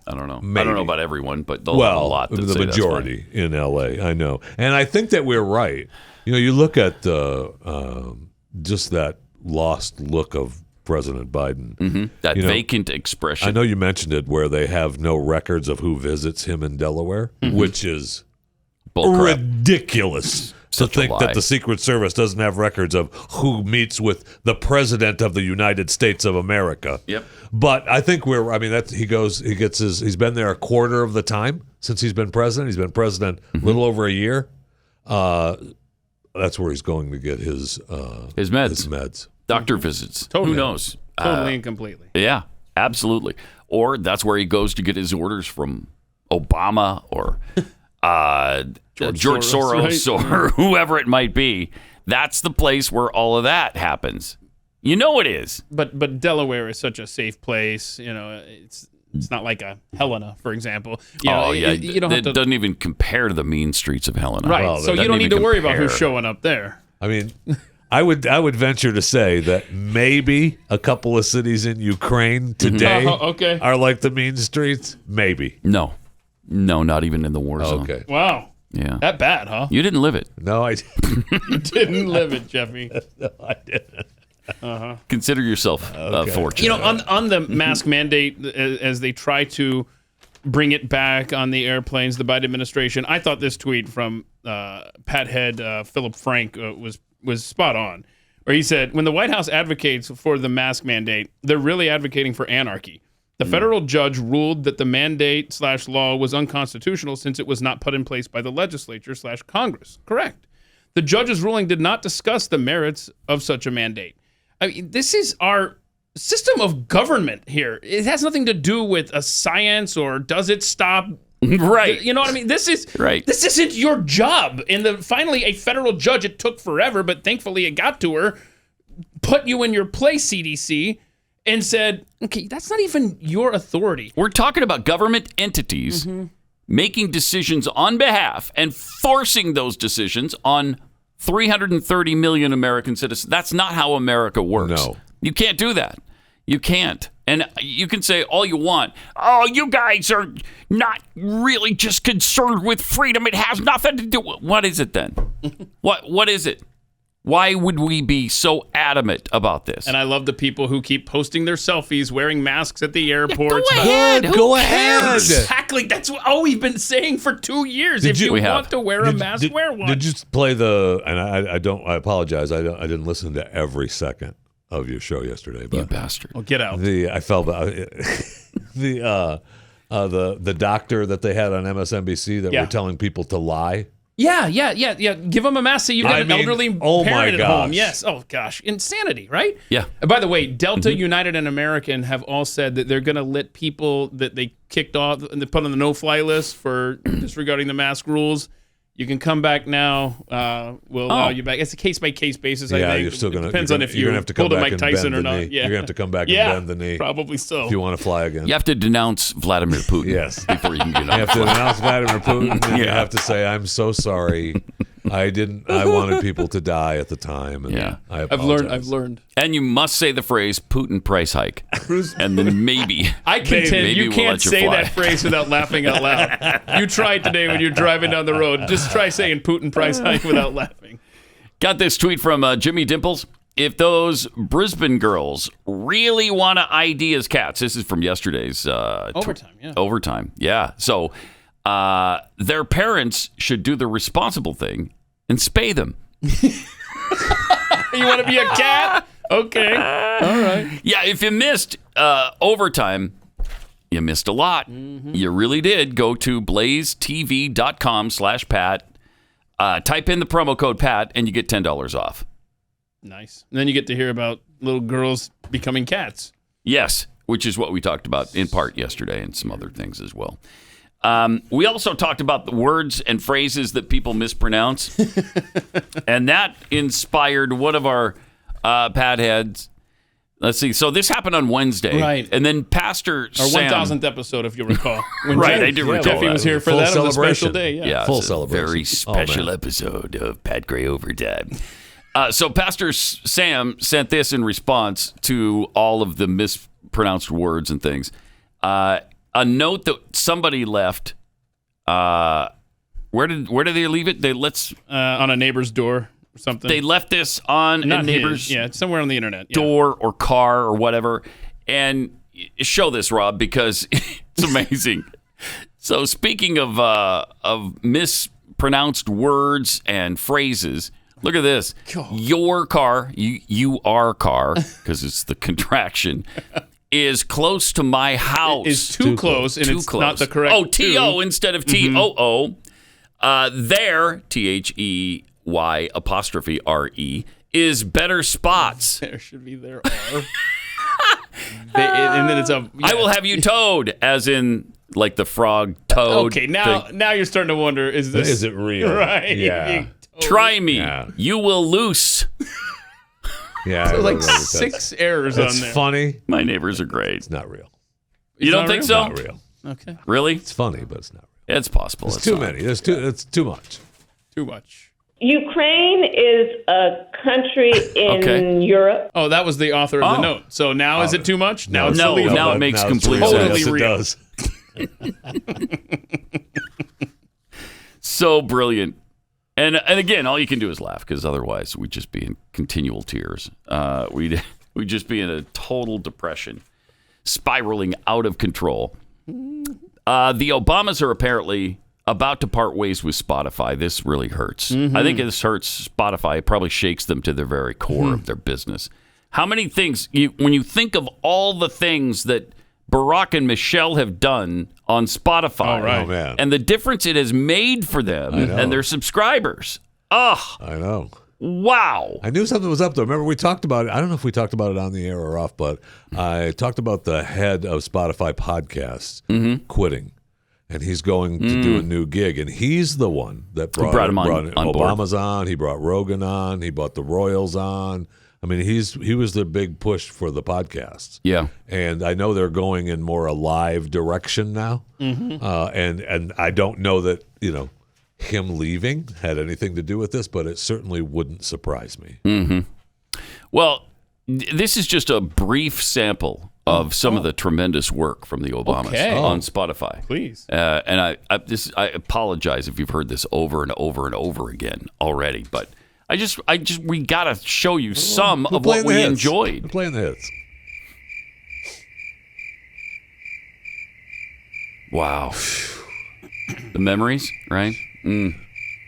don't know. Maybe. I don't know about everyone, but a lot that the say that's majority in L.A., I know. And I think that we're right. You look at just that lost look of President Biden. Mm-hmm. That vacant expression. I know you mentioned it, where they have no records of who visits him in Delaware, which is ridiculous. To think that the Secret Service doesn't have records of who meets with the President of the United States of America. Yep. But I think he's been there a quarter of the time since he's been president. He's been president a little over a year. That's where he's going to get his meds. Doctor visits. Totally. Who knows? Totally and completely. Yeah, absolutely. Or that's where he goes to get his orders from Obama or George Soros right? or whoever it might be. That's the place where all of that happens. You know it is. But Delaware is such a safe place. It's not like a Helena, for example. You don't have to. It doesn't even compare to the mean streets of Helena. Right. Well, so you don't need to worry about who's showing up there. I mean, I would venture to say that maybe a couple of cities in Ukraine today are like the mean streets. Maybe. No, not even in the war zone. Okay. Wow. Yeah. That bad, huh? You didn't live it. No, I didn't. You didn't live it, Jeffy. No, I didn't. Consider yourself fortunate. On the mask mandate, as they try to bring it back on the airplanes, the Biden administration, I thought this tweet from Pat Head Philip Frank was spot on, where he said, when the White House advocates for the mask mandate, they're really advocating for anarchy. The federal judge ruled that the mandate/law was unconstitutional since it was not put in place by the legislature/Congress. Correct. The judge's ruling did not discuss the merits of such a mandate. I mean, this is our system of government here. It has nothing to do with a science or does it stop. Right. You know what I mean? This is right. This isn't your job. And finally, a federal judge, it took forever, but thankfully it got to her, put you in your place, CDC, and said, okay, that's not even your authority. We're talking about government entities making decisions on behalf and forcing those decisions on 330 million American citizens. That's not how America works. No. You can't do that. You can't. And you can say all you want. Oh, you guys are not really just concerned with freedom. It has nothing to do with... What is it then? What is it? Why would we be so adamant about this? And I love the people who keep posting their selfies wearing masks at the airports. Go ahead. Go ahead. Exactly. That's all we've been saying for 2 years. If you want to wear a mask, wear one. Did you play the? And I apologize. I didn't listen to every second of your show yesterday. But you bastard. Oh, get out. I felt the doctor that they had on MSNBC that were telling people to lie. Yeah. Give them a mask so you've got an elderly parent at home. Yes. Oh, gosh. Insanity, right? Yeah. And by the way, Delta, United, and American have all said that they're going to let people that they kicked off and they put on the no-fly list for disregarding the mask rules. You can come back now. We'll allow you back. It's a case-by-case basis, I think. You're still going to... Depends on if you have to come pulled a back Mike Tyson or not. knee. Yeah. You're going to have to come back and bend the knee. Probably so. If you want to fly again. You have to denounce Vladimir Putin. Yes. Before you can get on. You have to denounce Vladimir Putin, and you Yeah. have to say, I'm so sorry. I wanted people to die at the time. And I apologize. I've learned. And you must say the phrase Putin price hike. And then maybe. I contend maybe you we'll can't let you say fly. that phrase without laughing out loud. You try it today when you're driving down the road. Just try saying Putin price hike without laughing. Got this tweet from Jimmy Dimples. If those Brisbane girls really want to ID as cats, this is from yesterday's overtime. Yeah. So their parents should do the responsible thing and spay them. You want to be a cat? Okay. All right. Yeah, if you missed overtime, you missed a lot. You really did. Go to blazetv.com/Pat. Type in the promo code Pat, and you get $10 off. Nice. And then you get to hear about little girls becoming cats. Yes, which is what we talked about in part yesterday and some other things as well. We also talked about the words and phrases that people mispronounce. And that inspired one of our Pat heads. Let's see. So this happened on Wednesday. Right. And then Pastor Our Sam. 1000th episode, if you recall. When Right, I do recall Jeffy that. was here for Full that on the special celebration. day. Yeah. Full it's celebration. A very special episode of Pat Gray Overtime. So Pastor Sam sent this in response to all of the mispronounced words and things. A note that somebody left. Where did they leave it? On a neighbor's door or something. They left this on Not a neighbor's his. Yeah, it's somewhere on the internet. Yeah. door or car or whatever. And show this, Rob, because it's amazing. So speaking of mispronounced words and phrases, look at this. Your car, you are car, because it's the contraction, is close to my house. Is too close, and it's not the correct. Oh, T-O instead of T-O-O. There, T-H-E-Y''R-E, is better spots. There should be there are. And then it's a. I will have you towed, as in like the frog toad. Okay, now you're starting to wonder: is it real? Right. Yeah. Try me. Yeah. You will loose. Yeah. So like 6 errors on there. It's funny. My neighbors are great. It's not real. You don't think so? Not real. Okay. Really? It's funny, but it's not real. It's possible. It's too many. It's too much. Too much. Ukraine is a country in Europe. Oh, that was the author of the note. So now is it too much? Now it's no. illegal. Now it makes complete totally sense. real. It does. So brilliant. And again, all you can do is laugh, because otherwise we'd just be in continual tears. We'd just be in a total depression, spiraling out of control. The Obamas are apparently about to part ways with Spotify. This really hurts. I think this hurts Spotify. It probably shakes them to their very core of their business. How many things, when you think of all the things that Barack and Michelle have done on Spotify, Oh, man. and the difference it has made for them and their subscribers. Oh, I know. Wow. I knew something was up there. Remember, we talked about it. I don't know if we talked about it on the air or off, but I talked about the head of Spotify podcasts quitting. And he's going to do a new gig. And he's the one that brought him on Obama's board. on. He brought Rogan on. He brought the Royals on. I mean, he was the big push for the podcasts. Yeah. And I know they're going in more a live direction now. And I don't know that, him leaving had anything to do with this, but it certainly wouldn't surprise me. Well, this is just a brief sample of some of the tremendous work from the Obamas on Spotify. Please. And I apologize if you've heard this over and over and over again already, but we gotta show you some of what we enjoyed. We're playing the hits. Wow. The memories, right?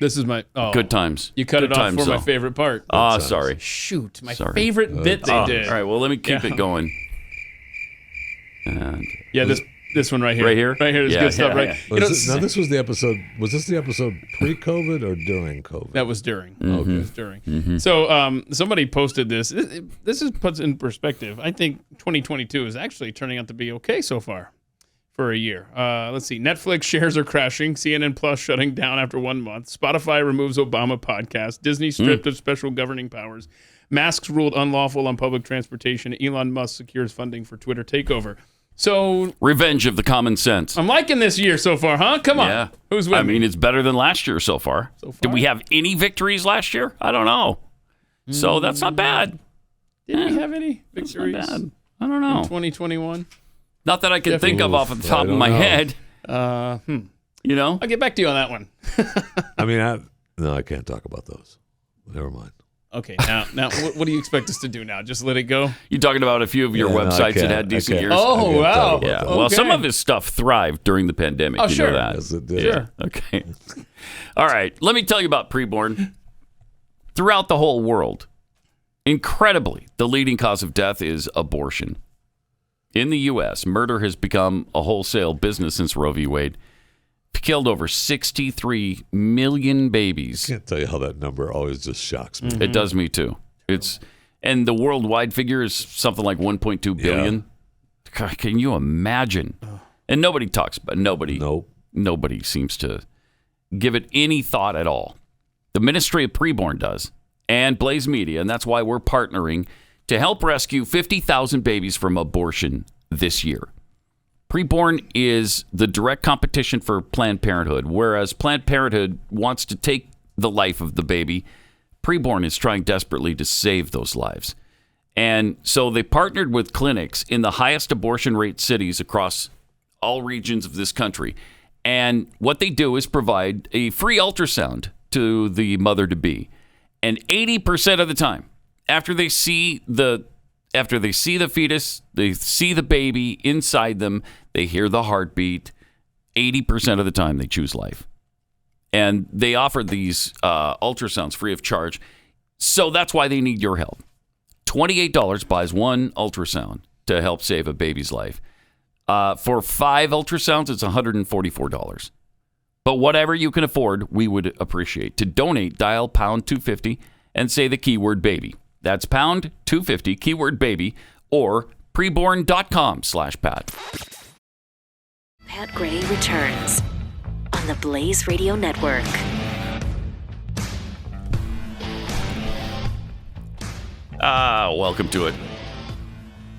This is my good times. You cut Good it off times, for my though. favorite part. Sorry. Shoot, my Sorry. favorite bit they did. All right, well, let me keep it going. And yeah, this one right here. Right here? Right here is good stuff, right? Now, this was the episode. Was this the episode pre-COVID or during COVID? That was during. Mm-hmm. It was during. So somebody posted this. This puts in perspective. I think 2022 is actually turning out to be okay so far. for a year. Let's see. Netflix shares are crashing. CNN Plus shutting down after 1 month. Spotify removes Obama podcast. Disney stripped of special governing powers. Masks ruled unlawful on public transportation. Elon Musk secures funding for Twitter takeover. So revenge of the common sense. I'm liking this year so far, huh? Come on. Yeah. Who's winning? I mean, it's better than last year so far. Did we have any victories last year? I don't know. So that's not bad. Did we have any victories? That's not bad. I don't know. In 2021? Not that I can think of off the top of my head. You know? I'll get back to you on that one. I mean, I can't talk about those. Never mind. Okay, now, what do you expect us to do now? Just let it go? You're talking about a few of your websites that had decent years. Oh, wow. Yeah. Okay. Well, some of his stuff thrived during the pandemic. Oh, you sure. know that. Yes, it did. Sure. Okay. All right. Let me tell you about preborn. Throughout the whole world, incredibly, the leading cause of death is abortion. In the U.S., murder has become a wholesale business since Roe v. Wade. Killed over 63 million babies. I can't tell you how that number always just shocks me. Mm-hmm. It does me too. And the worldwide figure is something like 1.2 billion. God, can you imagine? And nobody talks about Nobody seems to give it any thought at all. The Ministry of Preborn does, and Blaze Media, and that's why we're partnering to help rescue 50,000 babies from abortion this year. Preborn is the direct competition for Planned Parenthood, whereas Planned Parenthood wants to take the life of the baby. Preborn is trying desperately to save those lives. And so they partnered with clinics in the highest abortion rate cities across all regions of this country. And what they do is provide a free ultrasound to the mother-to-be. And 80% of the time, after they see the fetus, they see the baby inside them, they hear the heartbeat, 80% of the time they choose life. And they offer these ultrasounds free of charge. So that's why they need your help. $28 buys one ultrasound to help save a baby's life. For 5 ultrasounds, it's $144. But whatever you can afford, we would appreciate. To donate, dial pound 250 and say the keyword baby. That's pound 250, keyword baby, or preborn.com/Pat. Pat Gray returns on the Blaze Radio Network. Welcome to it.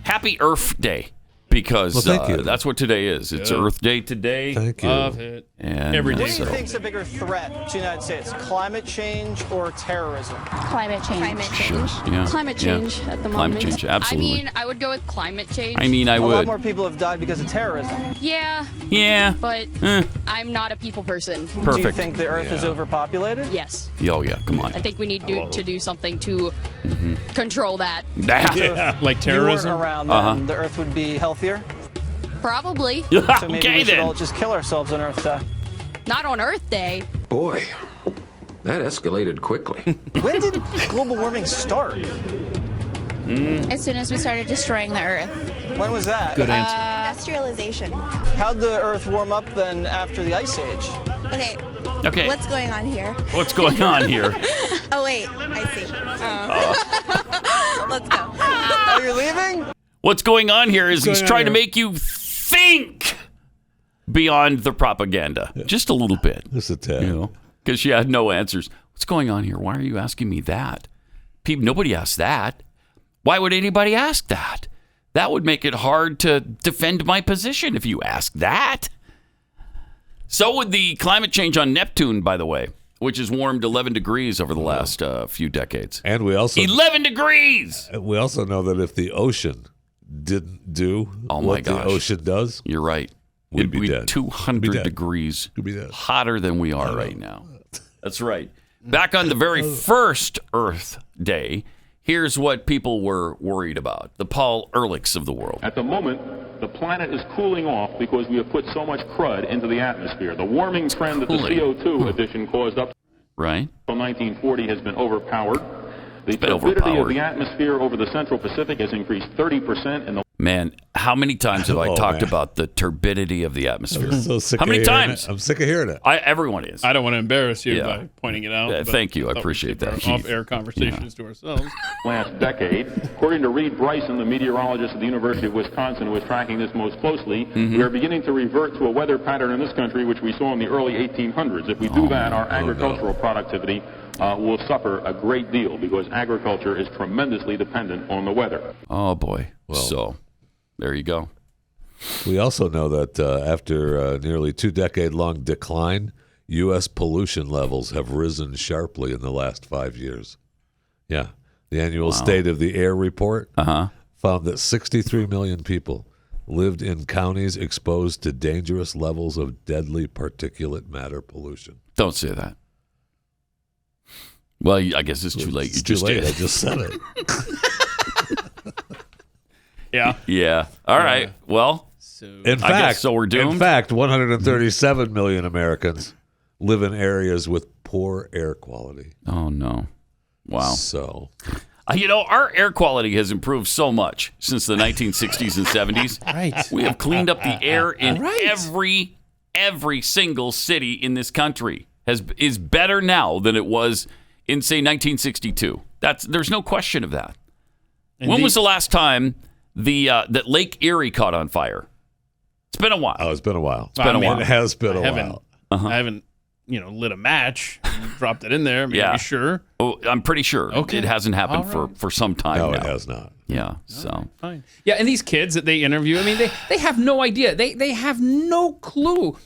Happy Earfday. Because that's what today is. It's Earth Day today. Thank you. Love it. And every day. What do you think is a bigger threat to the United States, climate change or terrorism? Climate change. Climate change. Yeah. Climate change at the moment. Climate change, absolutely. I mean, I would go with climate change. I mean, I would. A lot more people have died because of terrorism. Yeah. Yeah. But I'm not a people person. Perfect. Do you think the Earth is overpopulated? Yes. Oh, yeah. Come on. I think we need to do something to control that. Like terrorism? If you weren't around, then the Earth would be healthier? Probably. So maybe we should all just kill ourselves on Earth Day. Not on Earth Day. Boy, that escalated quickly. When did global warming start? As soon as we started destroying the Earth. When was that? Good answer. Industrialization. How'd the Earth warm up then after the Ice Age? Okay. What's going on here? What's going on here? Oh, wait. I see. Let's go. Oh, you're leaving? What's going on here is he's trying to make you think beyond the propaganda. Just a little bit. Just a tad. Because she had no answers. What's going on here? Why are you asking me that? Nobody asked that. Why would anybody ask that? That would make it hard to defend my position if you ask that. So would the climate change on Neptune, by the way, which has warmed 11 degrees over the last few decades. And we also 11 degrees. We also know that if the ocean didn't do what the ocean does, you're right. We'd be dead. 200 degrees hotter than we are right now. That's right. Back on the very first Earth Day, here's what people were worried about. The Paul Ehrlichs of the world. At the moment, the planet is cooling off because we have put so much crud into the atmosphere. The warming trend that the CO2 addition caused up until 1940 has been overpowered. The turbidity of the atmosphere over the central Pacific has increased 30% in the Man, how many times have I talked about the turbidity of the atmosphere? I'm so sick how many times? I'm sick of hearing it. Everyone is. I don't want to embarrass you by pointing it out. Thank you. I appreciate that. Off-air conversations to ourselves. Last decade, according to Reed Bryson, the meteorologist at the University of Wisconsin who is tracking this most closely, we are beginning to revert to a weather pattern in this country which we saw in the early 1800s. If we do that, our agricultural productivity will suffer a great deal because agriculture is tremendously dependent on the weather. Oh, boy. Well, so there you go. We also know that after nearly 2-decade-long decline, U.S. pollution levels have risen sharply in the last 5 years. Yeah. The annual State of the Air report found that 63 million people lived in counties exposed to dangerous levels of deadly particulate matter pollution. Don't say that. Well, I guess it's too late. It's too late. I just said it. Yeah. Yeah. All right. Well, in fact, I guess so we're doomed. In fact, 137 million Americans live in areas with poor air quality. Oh, no. Wow. So, our air quality has improved so much since the 1960s and 70s. Right. We have cleaned up the air in every single city in this country is better now than it was in, say, 1962. There's no question of that. When was the last time that Lake Erie caught on fire? It's been a while. Oh, it's been a while. It has been a while. I haven't, lit a match, and dropped it in there. Maybe sure. Oh, I'm pretty sure. Okay. It hasn't happened for some time now. No, it has not. Yeah. So fine. Yeah, and these kids that they interview, I mean, they have no idea. They have no clue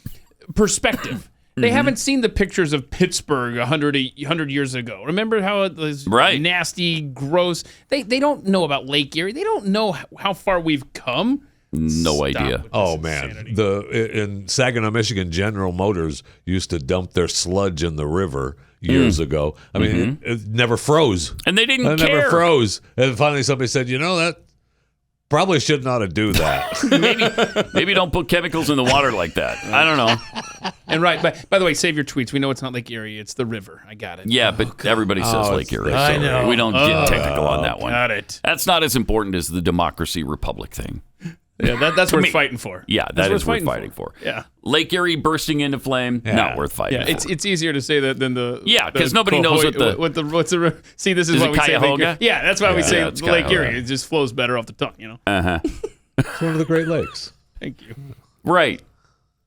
perspective. They haven't seen the pictures of Pittsburgh 100 years ago. Remember how it was nasty, gross? They don't know about Lake Erie. They don't know how far we've come. No idea. Oh, man. In Saginaw, Michigan, General Motors used to dump their sludge in the river years ago. I mean, it never froze. And they didn't care. It never froze. And finally somebody said, that probably should not do that. maybe don't put chemicals in the water like that. I don't know. And by the way, save your tweets. We know it's not Lake Erie. It's the river. I got it. Yeah, but everybody says Lake Erie. So I know. We don't get technical on that one. Got it. That's not as important as the democracy republic thing. Yeah, that's worth fighting for. Yeah, that is worth fighting for. Yeah. Lake Erie bursting into flame, not worth fighting for. It's easier to say that than the... Yeah, because nobody knows what's the... See, this is why we say Lake Erie. Yeah, that's why we say Lake Erie. It just flows better off the tongue, Uh-huh. It's one of the Great Lakes. Thank you. Right.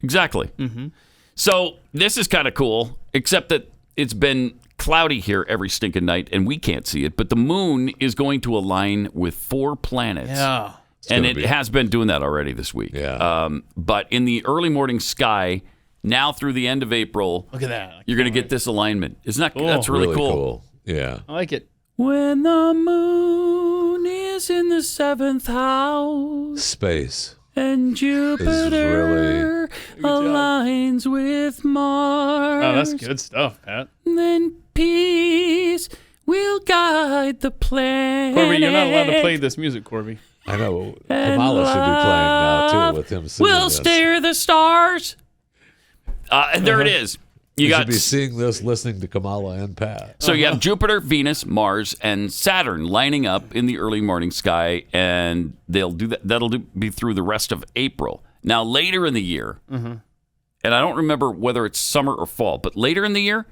Exactly. Mm-hmm. So this is kind of cool, except that it's been cloudy here every stinking night, and we can't see it, but the moon is going to align with 4 planets. Yeah. And it has been doing that already this week. Yeah. But in the early morning sky, now through the end of April, look at that. You're going to get this alignment. Isn't that that's really cool? Yeah. I like it. When the moon is in the 7th house. Space. And Jupiter aligns with Mars. Oh, that's good stuff, Pat. Then peace will guide the planet. Corby, you're not allowed to play this music, Corby. I know. Kamala should be playing now, too, with him singing We'll stare the stars. And there it is. You should be seeing this, listening to Kamala and Pat. So you have Jupiter, Venus, Mars, and Saturn lining up in the early morning sky, and they'll do that. That'll be through the rest of April. Now, later in the year, and I don't remember whether it's summer or fall, but later in the year,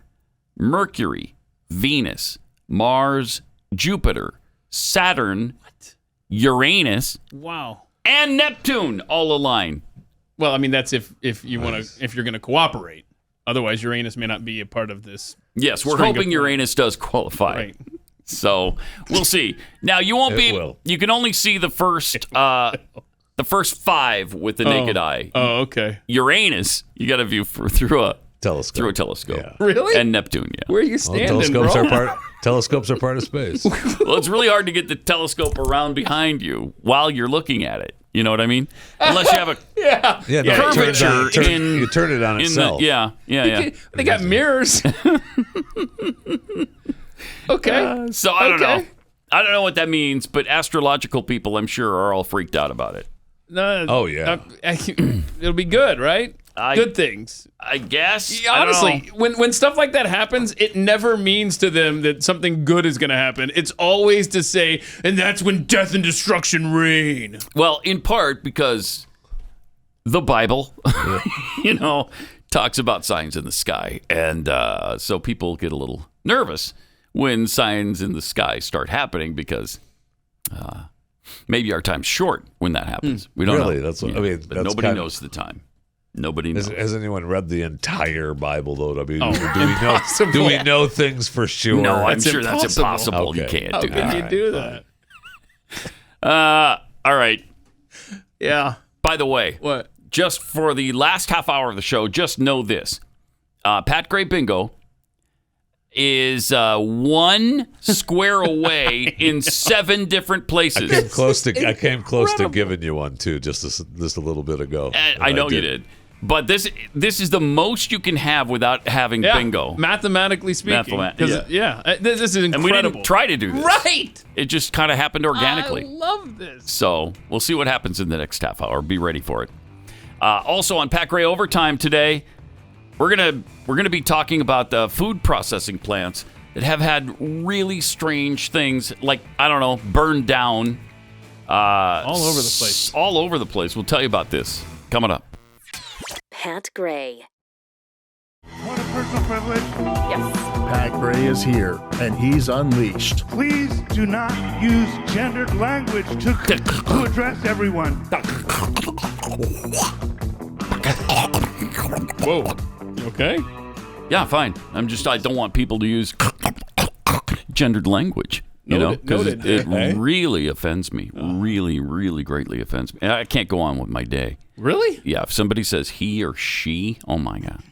Mercury, Venus, Mars, Jupiter, Saturn, Uranus, and Neptune all align. Well, I mean that's if you want to if you're going to cooperate. Otherwise, Uranus may not be a part of this. Yes, we're hoping Uranus does qualify. Right. So we'll see. Now you won't You can only see the first 5 with the naked eye. Oh, okay. Uranus, you got to view through a telescope. Through a telescope. Yeah. Really? And Neptune. Yeah. Where are you standing, telescopes are part of space. Well, it's really hard to get the telescope around behind you while you're looking at it. You know what I mean? Unless you have a curvature you turn it on itself. They got mirrors. Okay. So I don't know. I don't know what that means, but astrological people, I'm sure, are all freaked out about it. Oh, yeah. It'll be good, right? good things. I guess. Yeah, honestly, when stuff like that happens, it never means to them that something good is going to happen. It's always to say, and that's when death and destruction reign. Well, in part because the Bible, talks about signs in the sky. And so people get a little nervous when signs in the sky start happening because maybe our time's short when that happens. We don't know. That's what, I mean, but nobody knows the time. Nobody knows. Has anyone read the entire Bible, though? I mean, impossible. do we know things for sure? No, I'm sure that's impossible. Okay. You can't How do can that. you do that? All right. Yeah. By the way, What? just for the last half hour of the show, just know this. Pat Gray Bingo is 1 square away in 7 different places. I came close to giving you one, too, just a little bit ago. I know you did. But this is the most you can have without having bingo. Mathematically speaking. This is incredible. And we didn't try to do this. Right. It just kind of happened organically. I love this. So we'll see what happens in the next half hour. Be ready for it. Also on Pat Gray Overtime today, we're gonna be talking about the food processing plants that have had really strange things, like burned down all over the place. All over the place. We'll tell you about this coming up. Pat Gray. Want a personal privilege? Yes. Pat Gray is here, and he's unleashed. Please do not use gendered language to address everyone. Whoa. Okay. Yeah, fine. I don't want people to use gendered language. Because it really offends me. Really, really greatly offends me. I can't go on with my day. Really? Yeah, if somebody says he or she, oh my gosh,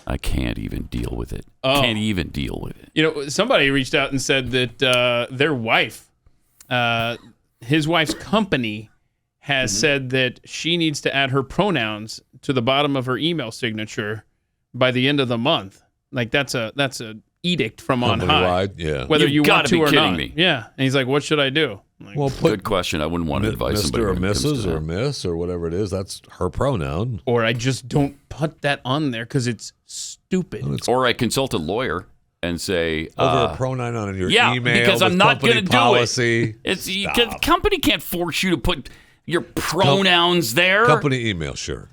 I can't even deal with it. Can't even deal with it. Somebody reached out and said that their wife, his wife's company, has said that she needs to add her pronouns to the bottom of her email signature by the end of the month. Like that's a edict from on high. Company-wide, yeah. Whether you want to or not. Me. Yeah. And he's like, what should I do? Like, good question. I wouldn't want to advise somebody. Mr. or Mrs. or Miss or whatever it is. That's her pronoun. Or I just don't put that on there because it's stupid. Or I consult a lawyer and say over a pronoun on your email. Because I'm not going to do it. The company can't force you to put your pronouns there. Company email, sure.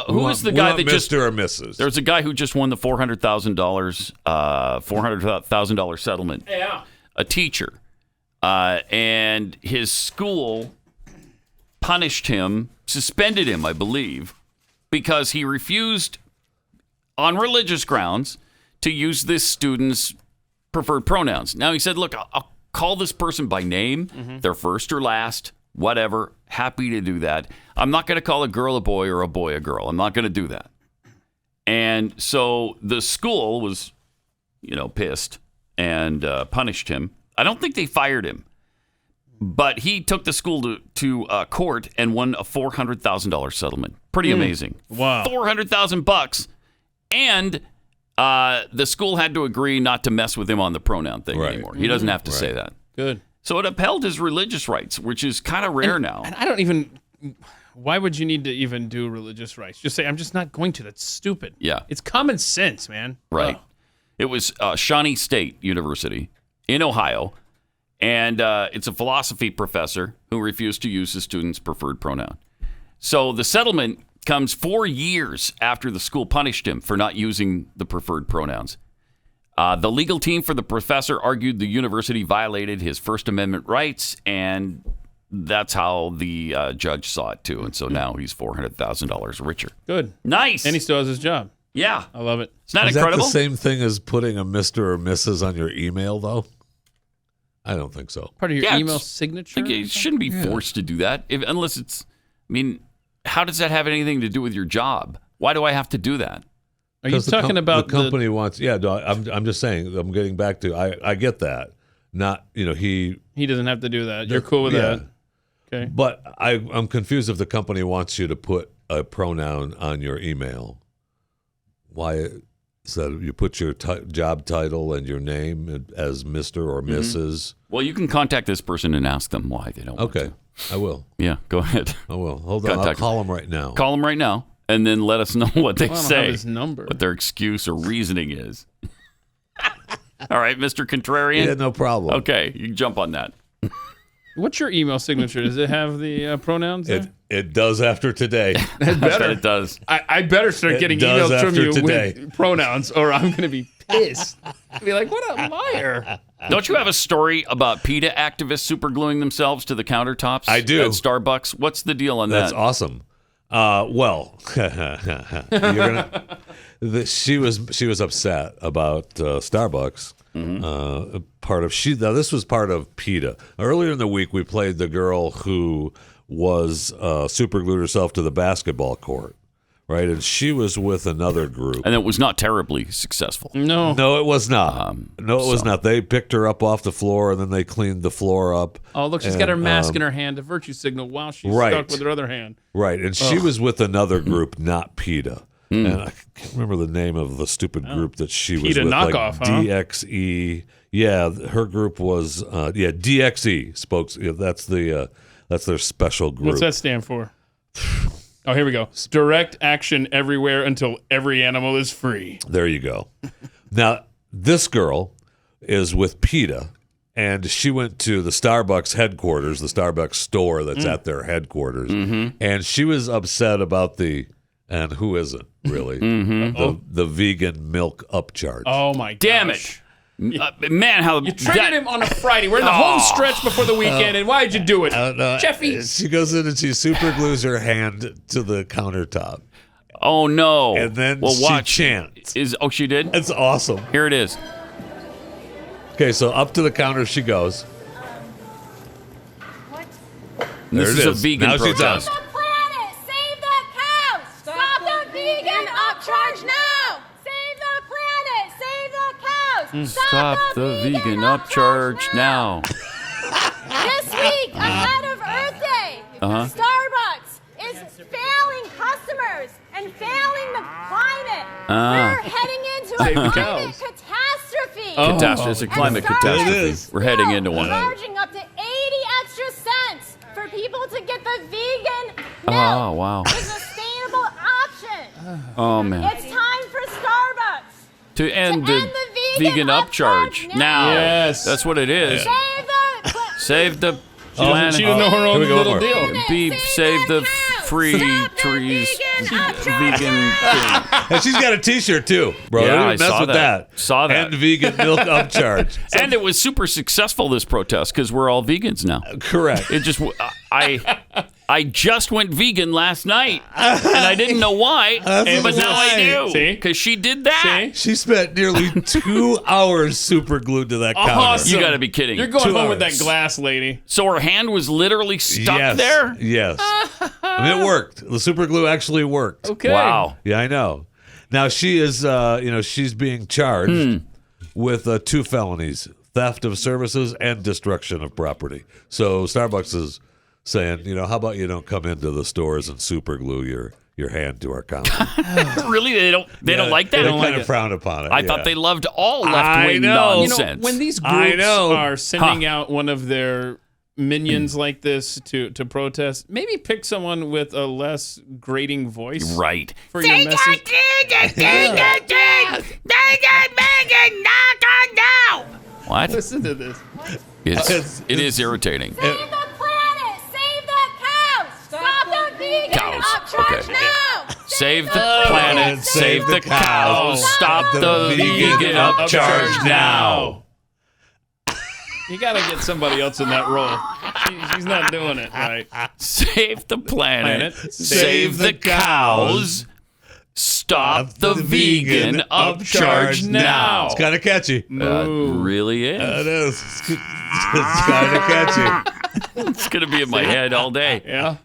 Who is the guy that just Mr. or Mrs.? There's a guy who just won the $400,000 settlement. Yeah. A teacher, and his school punished him, suspended him, I believe, because he refused, on religious grounds, to use this student's preferred pronouns. Now he said, "Look, I'll call this person by name, their first or last." Whatever, happy to do that. I'm not going to call a girl a boy or a boy a girl. I'm not going to do that. And so the school was, pissed and punished him. I don't think they fired him, but he took the school to court and won a $400,000 settlement. Pretty amazing. Wow. $400,000, and the school had to agree not to mess with him on the pronoun thing anymore. He doesn't have to say that. Good. So it upheld his religious rights, which is kind of rare now. And I don't even... Why would you need to even do religious rights? Just say, I'm just not going to. That's stupid. Yeah. It's common sense, man. Right. It was Shawnee State University in Ohio, and it's a philosophy professor who refused to use his student's preferred pronoun. So the settlement comes 4 years after the school punished him for not using the preferred pronouns. The legal team for the professor argued the university violated his First Amendment rights, and that's how the judge saw it, too. And so now he's $400,000 richer. Good. Nice. And he still has his job. Yeah. I love it. It's not Is incredible? that the same thing as putting a Mr. or Mrs. on your email, though? I don't think so. Part of your email signature? Like, you shouldn't be forced to do that, unless it's... how does that have anything to do with your job? Why do I have to do that? Are you talking about the company wants? Yeah, no, I'm just saying. I'm getting back to. I get that. Not he doesn't have to do that. You're cool with that. Okay. But I'm confused if the company wants you to put a pronoun on your email. Why? So you put your job title and your name as Mr. or Mrs. Well, you can contact this person and ask them why they don't want to. I will. Yeah, go ahead. I will. Hold on. I'll call them right now. Call them right now. and then let us know what they I don't say, have his number. what their excuse or reasoning is. All right, Mr. Contrarian. Yeah, no problem. Okay, you can jump on that. What's your email signature? Does it have the pronouns there? It does after today. I bet it does. I better start getting emails from you with pronouns, or I'm going to be pissed. I'll be like, what a liar. Don't you have a story about PETA activists supergluing themselves to the countertops? I do. At Starbucks. What's the deal on that? That's awesome. Well, she was upset about Starbucks. This was part of PETA. Earlier in the week, we played the girl who was superglued herself to the basketball court, right? And she was with another group, and it was not terribly successful. No, it was not. It was not. They picked her up off the floor, and then they cleaned the floor up. Oh, look, she's got her mask in her hand, a virtue signal, while she's stuck with her other hand. Right, and she was with another group, not PETA. And I can't remember the name of the stupid group that she was PETA with. knockoff, like DXE. Yeah, her group was DXE. That's their special group. What's that stand for? Oh, here we go. Direct action everywhere until every animal is free. There you go. Now, this girl is with PETA, and she went to the Starbucks headquarters, the Starbucks store that's at their headquarters, and she was upset about and who isn't really, the vegan milk upcharge. Oh, my gosh. Damn it. Man, how you triggered him on a Friday. We're in the home stretch before the weekend, and why'd you do it, Jeffy? She goes in and she superglues her hand to the countertop. Oh no! And then watch. She chants. She did? It's awesome. Here it is. Okay, so up to the counter she goes. This is a vegan now protest. She's Save the cows! Stop the vegan upcharge now! Save the planet! Save the cows! Stop the vegan upcharge now. This week, ahead of Earfday, Starbucks is failing customers and failing the climate. We're heading into a climate catastrophe. It's a climate catastrophe. We're heading into one. Charging up to 80 extra cents for people to get the vegan milk. Oh, wow. A sustainable option. Oh, man. It's time for Starbucks To end the vegan upcharge now. Yes. That's what it is. Save the planet. She didn't know her own little deal. Save the free trees vegan thing. And she's got a T-shirt too, bro. Yeah, Don't I even mess saw with that. Saw that. And vegan milk upcharge. And it was super successful, this protest, because we're all vegans now. Correct. It just I just went vegan last night, and I didn't know why, but now I do. Because she did that. She spent nearly 2 hours super glued to that counter. Awesome. You got to be kidding. You're going home with that glass lady. So her hand was literally stuck there? Yes. I mean, it worked. The super glue actually worked. Okay. Wow. Yeah, I know. Now she is, she's being charged with 2 felonies: theft of services and destruction of property. So Starbucks is saying, how about you don't come into the stores and super glue your hand to our counter? Really? They don't like that? They kind of frown upon it. I thought they loved all left-wing nonsense. When these groups are sending out one of their minions like this to protest, maybe pick someone with a less grating voice. Right. For your message. What? Listen to this. It is irritating. Save the planet! Save the cows! Stop the vegan upcharge now! Save the planet, save the cows, stop the vegan upcharge now. You got to get somebody else in that role. She's not doing it right. Save the planet, save the cows, stop the vegan upcharge now. It's kind of catchy. It really is. It is. It's kind of catchy. It's going to be in my head all day. Yeah.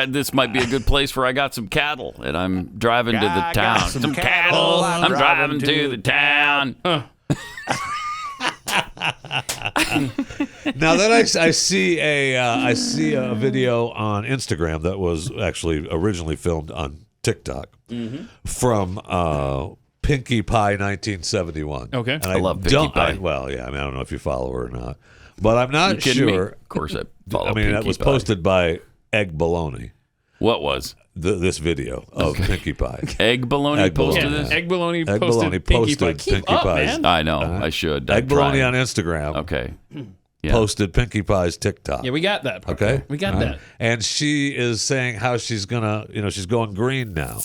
This might be a good place where I got some cattle, and I'm driving to the town. Some cattle. I'm driving to the town. Now that I see a video on Instagram that was actually originally filmed on TikTok from Pinkie Pie 1971. Okay. And I love Pinkie Pie. I don't know if you follow her or not, but I'm not sure. Of course, I follow. I mean, that was posted by Egg Baloney. What was? this video of Pinkie Pie. Egg bologna posted this? Egg bologna Egg posted bologna Pinkie Pie. posted Keep Pinkie up, Pie's. man. I know. I should. Egg bologna on Instagram. Okay. Yeah. Posted Pinkie Pie's TikTok. Yeah, we got that. Okay. We got that. And she is saying how she's gonna, she's going green now.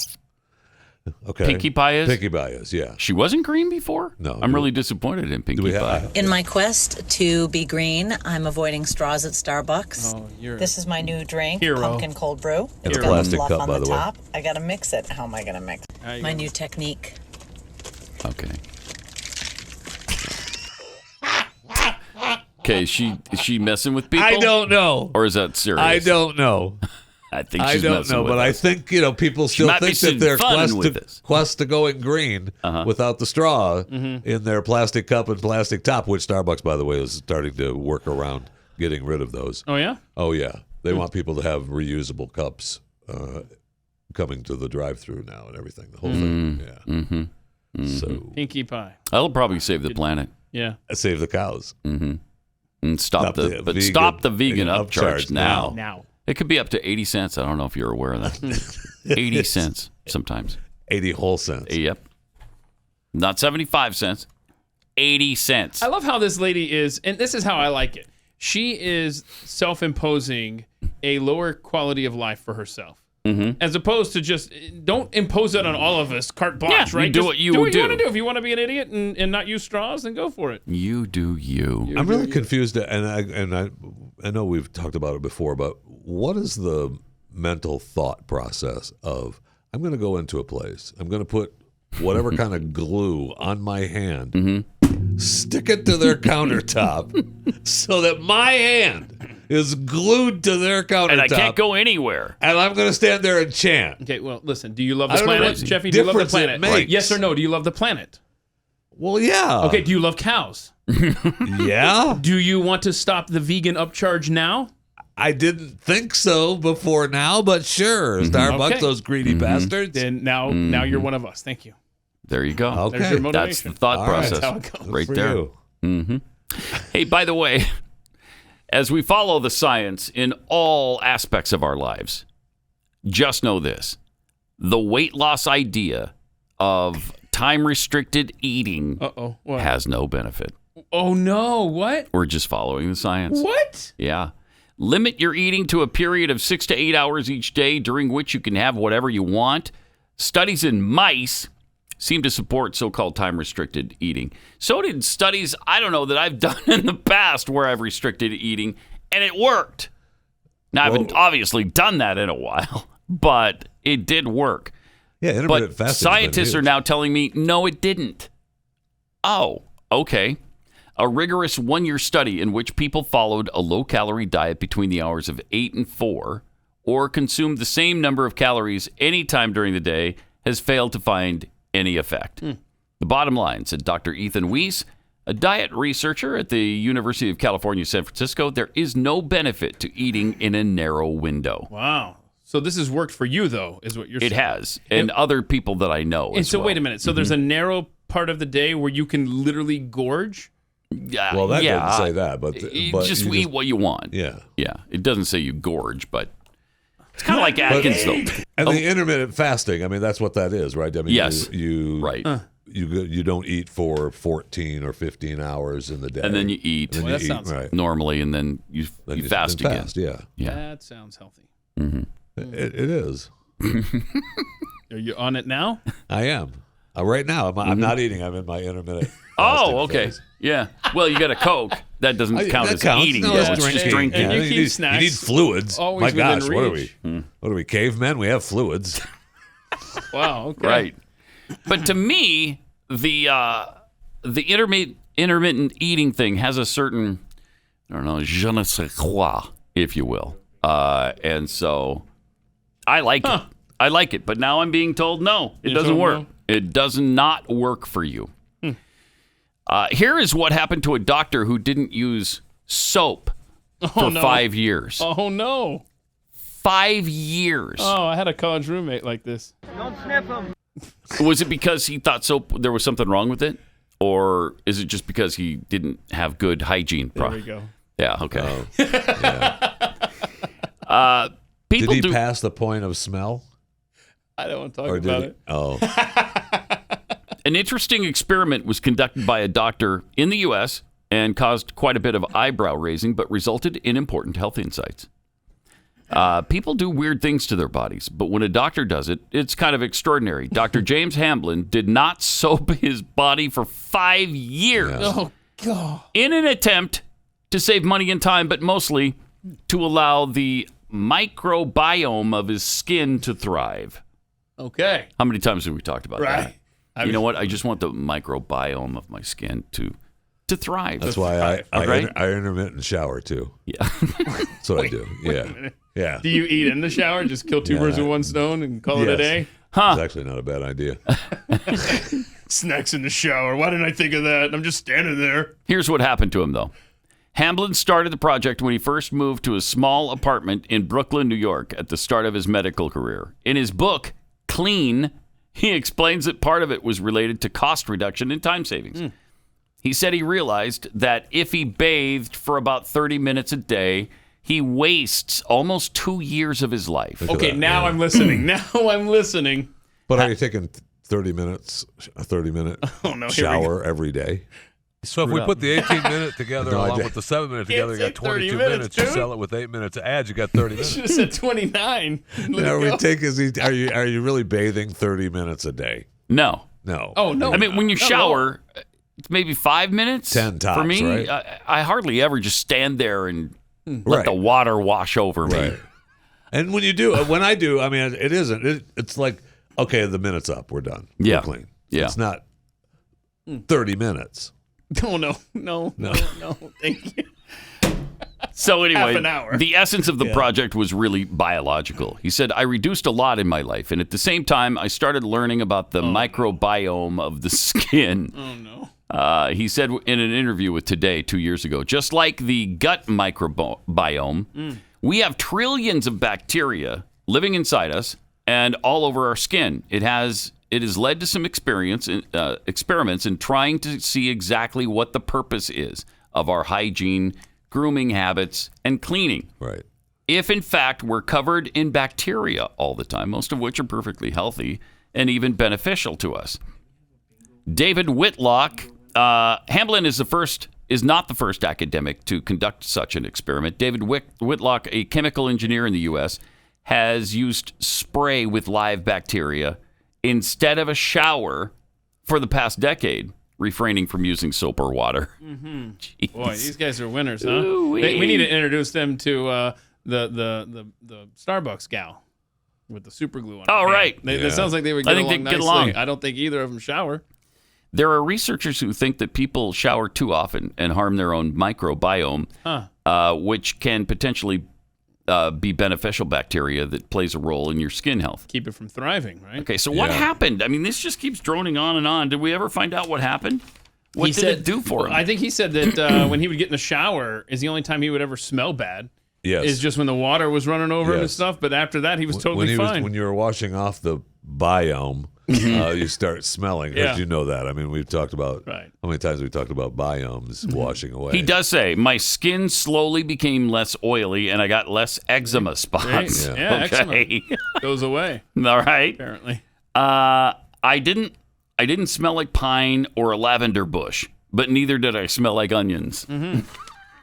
Okay. Pinkie Pie is? Pinkie Pie is, yeah. She wasn't green before? No. I'm really disappointed in Pinkie Pie. In my quest to be green, I'm avoiding straws at Starbucks. Oh, This is my new drink, Hero. pumpkin cold brew. In It's a got plastic fluff cup, on by the way. top. I gotta mix it. How am I gonna mix it? My new technique. Okay. Okay, is she messing with people? I don't know. Or is that serious? I don't know. I think she's messing with but us. I think people still might be think that their having fun with quest to going green without the straw in their plastic cup and plastic top, which Starbucks, by the way, is starting to work around getting rid of those. Oh yeah. Oh yeah, they want people to have reusable cups coming to the drive-through now and everything. The whole thing. Yeah. Mm-hmm. So Pinkie Pie. That'll probably save the planet. Yeah. Save the cows. Mm-hmm. And stop the vegan upcharge now. Now. It could be up to 80 cents. I don't know if you're aware of that. 80 cents sometimes. 80 whole cents. Yep. Not 75 cents. 80 cents. I love how this lady is, and this is how I like it. She is self-imposing a lower quality of life for herself. Mm-hmm. As opposed to just, don't impose it on all of us, carte blanche, right? You do Just what you do. would What you want do. to do. If you want to be an idiot and not use straws, then go for it. You do you. I'm really confused, and I know we've talked about it before, but what is the mental thought process of, I'm going to go into a place, I'm going to put whatever kind of glue on my hand, stick it to their countertop so that my hand is glued to their countertop. And I can't go anywhere. And I'm going to stand there and chant. Okay, well, listen. Do you love the I don't know planet, what Jeffy? Do you love the difference it planet? makes. Yes or no? Do you love the planet? Well, yeah. Okay, do you love cows? Yeah. Do you want to stop the vegan upcharge now? I didn't think so before now, but sure. Starbucks, Okay. those greedy bastards. Then now you're one of us. Thank you. There you go. Okay. There's your That's motivation. the thought All right. process. That's how it goes. Right For there. you. Mm-hmm. Hey, by the way, as we follow the science in all aspects of our lives, just know this. The weight loss idea of time-restricted eating What? has no benefit. Oh, no. What? We're just following the science. What? Yeah. Limit your eating to a period of 6 to 8 hours each day during which you can have whatever you want. Studies in mice seem to support so-called time-restricted eating. So did studies, I don't know, that I've done in the past where I've restricted eating, and it worked. Now, I haven't obviously done that in a while, but it did work. Yeah, intermittent But fasting. scientists are now telling me, no, it didn't. Oh, okay. A rigorous one-year study in which people followed a low-calorie diet between the hours of 8 and 4 or consumed the same number of calories any time during the day has failed to find any effect. The bottom line, said Dr. Ethan Weiss, a diet researcher at the University of California, San Francisco, there is no benefit to eating in a narrow window. Wow. So this has worked for you, though, is what you're saying. It has, and other people that I know And as so well. wait a minute. So there's a narrow part of the day where you can literally gorge? Well, that yeah, doesn't say that, but just you eat what you want. Yeah. Yeah. It doesn't say you gorge, but it's kind of like Atkins, though. And the intermittent fasting, I mean, that's what that is, right? I mean, Yes. you don't eat for 14 or 15 hours in the day. And then you eat And then you eat, right. normally, and then you fast then again. fast, yeah. That sounds healthy. Mm-hmm. It is. Are you on it now? I am. Right now, I'm not eating. I'm in my intermittent. Oh, okay. phase. Yeah. Well, you got a Coke. That doesn't count that as counts. eating. No, though. it's It's just drinking. drinking. And you Yeah, keep you need snacks fluids. always My within gosh, what are reach. we? What are we, cavemen? We have fluids. Wow. Okay. Right. But to me, the intermittent eating thing has a certain, I don't know, je ne sais quoi, if you will. And so I like it. I like it. But now I'm being told, no, it You're doesn't told work. no? It does not work for you. Here is what happened to a doctor who didn't use soap for 5 years. Oh, no. 5 years. Oh, I had a college roommate like this. Don't sniff them. Was it because he thought soap, there was something wrong with it? Or is it just because he didn't have good hygiene? There we go. Yeah, okay. Did People he do. pass the point of smell? I don't want to talk about it. Oh. An interesting experiment was conducted by a doctor in the U.S. and caused quite a bit of eyebrow raising, but resulted in important health insights. People do weird things to their bodies, but when a doctor does it, it's kind of extraordinary. Dr. James Hamblin did not soap his body for 5 years. Yeah. Oh, God. In an attempt to save money and time, but mostly to allow the microbiome of his skin to thrive. Okay. How many times have we talked about that? Right. You know what? I just want the microbiome of my skin to thrive. That's why I right? intermittent shower too. Yeah. That's what I do. Yeah. Yeah. Do you eat in the shower? Just kill two birds with one stone and call it a day? Huh. It's actually not a bad idea. Snacks in the shower. Why didn't I think of that? I'm just standing there. Here's what happened to him, though. Hamblin started the project when he first moved to a small apartment in Brooklyn, New York, at the start of his medical career. In his book, Clean, he explains that part of it was related to cost reduction and time savings. He said he realized that if he bathed for about 30 minutes a day, he wastes almost 2 years of his life. Okay, now I'm listening. Now I'm listening. But are you taking 30 minutes, a 30-minute shower every day? So if we put the 18-minute together along with the 7-minute together, you got 22 minutes. You sell it with 8 minutes of ads, you got 30 minutes. You should have said 29. Are you really bathing 30 minutes a day? No. No. Oh, no. I mean, when you shower, it's maybe 5 minutes. 10 tops, for me, right? I hardly ever just stand there and let the water wash over me. Right. And when I do, I mean, it isn't. It's like, okay, the minute's up. We're done. Yeah. We're clean. Yeah. It's not 30 minutes. No. Thank you. So anyway, Half an hour. the essence of the project was really biological. He said, I reduced a lot in my life, and at the same time, I started learning about the microbiome of the skin. Oh, no. He said in an interview with Today 2 years ago, just like the gut microbiome, we have trillions of bacteria living inside us and all over our skin. It has led to some experiments in trying to see exactly what the purpose is of our hygiene, grooming habits, and cleaning. Right. If, in fact, we're covered in bacteria all the time, most of which are perfectly healthy and even beneficial to us. David Whitlock, Hamblin is not the first academic to conduct such an experiment. David Whitlock, a chemical engineer in the U.S., has used spray with live bacteria instead of a shower for the past decade, refraining from using soap or water. Mm-hmm. Boy, these guys are winners, huh? We need to introduce them to the Starbucks gal with the super glue on. Oh, right. It sounds like they would get along nicely. I don't think either of them shower. There are researchers who think that people shower too often and harm their own microbiome, which can potentially be beneficial bacteria that plays a role in your skin health. Keep it from thriving, right? Okay, so what happened? I mean, this just keeps droning on and on. Did we ever find out what happened? What did it do for him? I think he said that when he would get in the shower is the only time he would ever smell bad. Yes. Is just when the water was running over him and stuff. But after that, he was totally fine. When you were washing off the biome, you start smelling. Because you know that. I mean, we've talked about how many times we talked about biomes washing away. He does say, my skin slowly became less oily and I got less eczema spots. Yeah, eczema goes away. All right. Apparently. I didn't smell like pine or a lavender bush, but neither did I smell like onions. Mm-hmm.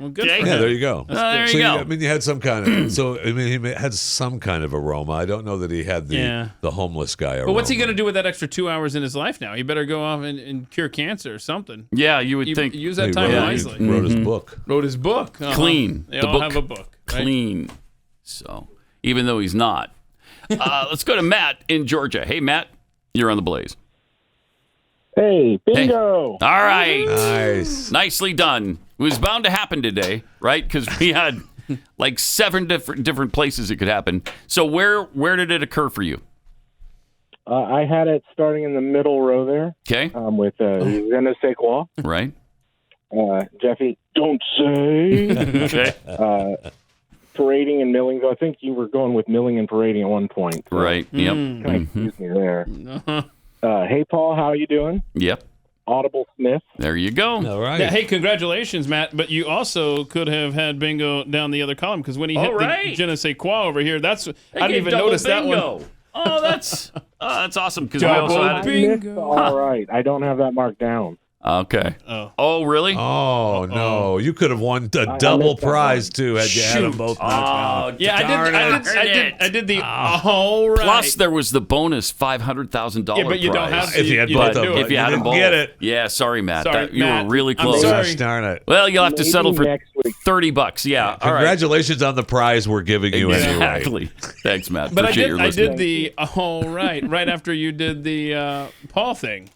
Well, good. For him. There you go. There you go. I mean, you had some kind of. He had some kind of aroma. I don't know that he had the homeless guy aroma. But what's he going to do with that extra 2 hours in his life now? He better go off and cure cancer or something. Yeah, you would think. Use that time wisely. He wrote his book. Wrote his book. Clean. They all have a book. Right? Clean. So, even though he's not. Let's go to Matt in Georgia. Hey, Matt, you're on the Blaze. Hey, bingo. Hey. All right. Nice. Nicely done. It was bound to happen today, right? Because we had like 7 different places it could happen. So where did it occur for you? I had it starting in the middle row there. Okay. With je ne sais quoi. Right. Jeffy, don't say. Okay. Parading and milling. I think you were going with milling and parading at one point. So right. Yep. Kind of confused me there. Hey, Paul, how are you doing? Yep. Audible Smith. There you go. All right. Yeah, hey, congratulations, Matt. But you also could have had bingo down the other column because when he hit the je ne sais quoi over here, I didn't even notice that one. Oh, that's awesome. Because we also had bingo. All right. I don't have that marked down. Okay. Oh, really? Oh, no. You could have won a double prize, too, had you had them both knocked out. Yeah, I did the all right. Plus, there was the bonus $500,000 prize. Yeah, but you don't have to. If you had both of them. If you had them both. Get it. Yeah, sorry, Matt. Sorry, You Matt. were really close. sorry. Darn it. Well, you'll have to settle for next week. $30. Yeah. All right. Congratulations on the prize we're giving you anyway. Exactly. Thanks, Matt. But Appreciate your I listening. did the all right after you did the Paul thing.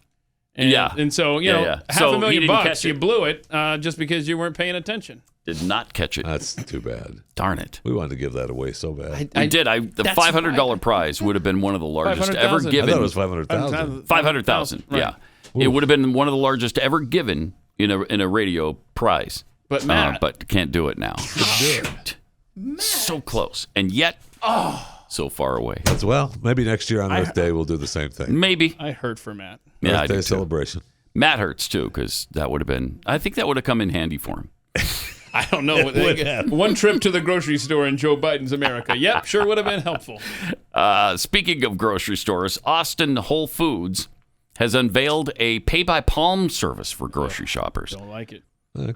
And, Yeah. And so, you know, So he $500,000 didn't catch bucks, you it. blew it just because you weren't paying attention. Did not catch it. That's too bad. Darn it. We wanted to give that away so bad. We did. The that's $500 prize would have been one of the largest ever 500,000. given. I thought it was 500,000. 500,000. Right. Yeah. It would have been one of the largest ever given in a radio prize. But Matt, but can't do it now. Shoot. So close. And yet, so far away. Well, maybe next year on Earth Day we'll do the same thing. Maybe. I hurt for Matt. Yeah, I Earth do Day too. celebration. Matt hurts too, because that would have been, I think that would have come in handy for him. I don't know. One trip to the grocery store in Joe Biden's America. Yep, sure would have been helpful. Speaking of grocery stores, Austin Whole Foods has unveiled a pay-by-palm service for grocery shoppers. Don't like it.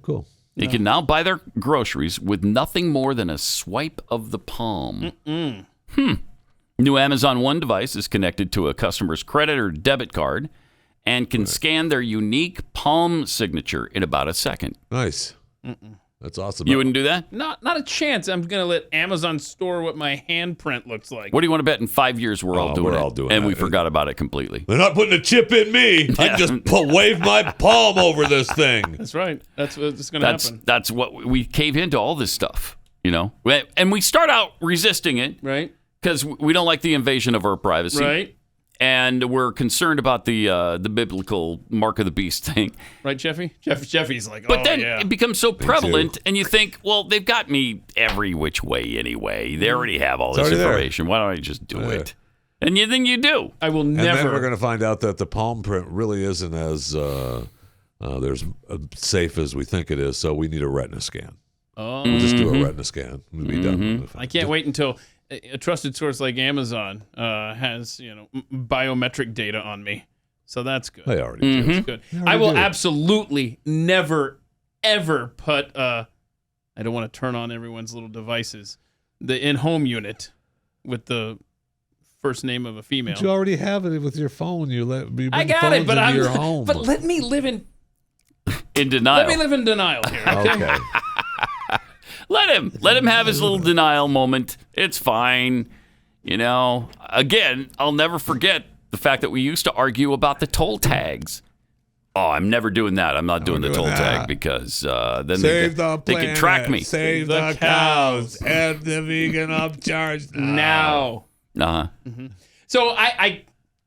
Cool. They can now buy their groceries with nothing more than a swipe of the palm. New Amazon One device is connected to a customer's credit or debit card and can scan their unique palm signature in about a second. Nice. That's awesome. You wouldn't do that? Not a chance. I'm going to let Amazon store what my handprint looks like. What do you want to bet in 5 years we're all doing it? And we forgot about it completely. They're not putting a chip in me. I can just wave my palm over this thing. That's right. That's what's going to happen. That's what we cave into all this stuff, you know? And we start out resisting it. Right. Because we don't like the invasion of our privacy. Right. And we're concerned about the biblical mark of the beast thing. Right, Jeffy? Jeffy's like, but then it becomes so prevalent, and you think, well, they've got me every which way anyway. They already have all this information. Why don't I just do it? And then you do. I will never. And then we're going to find out that the palm print really isn't as there's safe as we think it is, so we need a retina scan. Oh. We'll just do a retina scan. We'll be done. I can't wait until a trusted source like Amazon has biometric data on me, so that's good. They already do. That's good. I will absolutely never ever put. I don't want to turn on everyone's little devices. The in-home unit with the first name of a female. But you already have it with your phone. I got it, but I'm your home. But let me live in denial. Let me live in denial here. Okay. Let him have his little denial moment. It's fine. You know, again, I'll never forget the fact that we used to argue about the toll tags. Oh, I'm never doing that. I'm not doing the toll tag because then they can track me. Save the cows and the vegan upcharge now. Uh-huh. Mm-hmm. So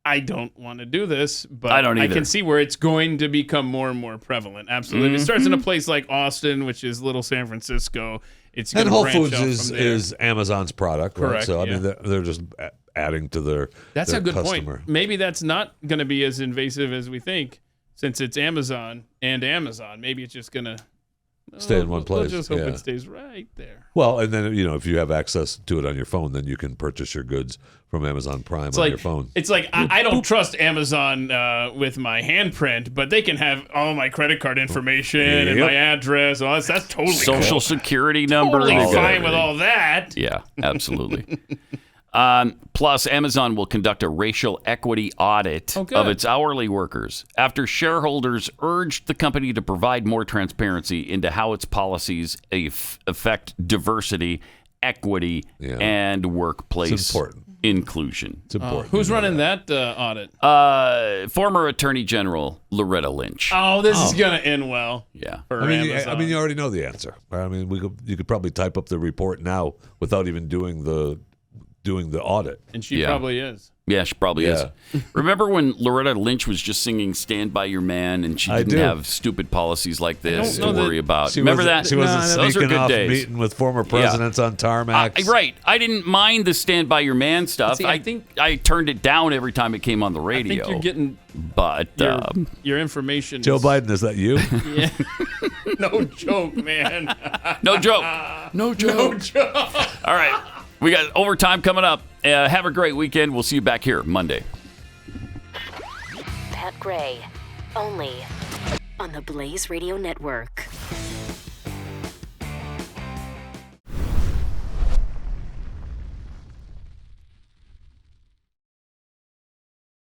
I don't want to do this, but I don't either. I can see where it's going to become more and more prevalent. Absolutely. Mm-hmm. It starts in a place like Austin, which is little San Francisco. It's and going to Whole branch Foods out from there. is Amazon's product, right? Correct, So I mean, they're just adding to their That's their a good customer. point. Maybe that's not going to be as invasive as we think, since it's Amazon and Amazon. Maybe it's just going to Stay in one place. We'll just hope yeah. it stays right there. Well, and then if you have access to it on your phone, then you can purchase your goods from Amazon Prime on your phone. It's like I don't trust Amazon with my handprint, but they can have all my credit card information and my address. All that. That's totally Social cool. security number. Totally fine with all that. Yeah, absolutely. Plus, Amazon will conduct a racial equity audit of its hourly workers after shareholders urged the company to provide more transparency into how its policies affect diversity, equity, and workplace inclusion. It's important. Who's running that audit? Former Attorney General Loretta Lynch. Oh, this is going to end well. Yeah. For I mean, Amazon. you already know the answer. I mean, you could probably type up the report now without even doing the audit. And she probably is. Yeah, she probably is. Remember when Loretta Lynch was just singing Stand By Your Man and she didn't have stupid policies like this to worry about? Remember that? She wasn't those are sneaking good off days. meeting with former presidents on tarmacs. Right. I didn't mind the Stand By Your Man stuff. See, I think I turned it down every time it came on the radio. I think you're getting but your information. Joe Biden, is that you? Yeah. No joke, man. No joke. No joke. No joke. All right. We got overtime coming up, Have a great weekend. We'll see you back here Monday. Pat Gray, only on the Blaze Radio Network.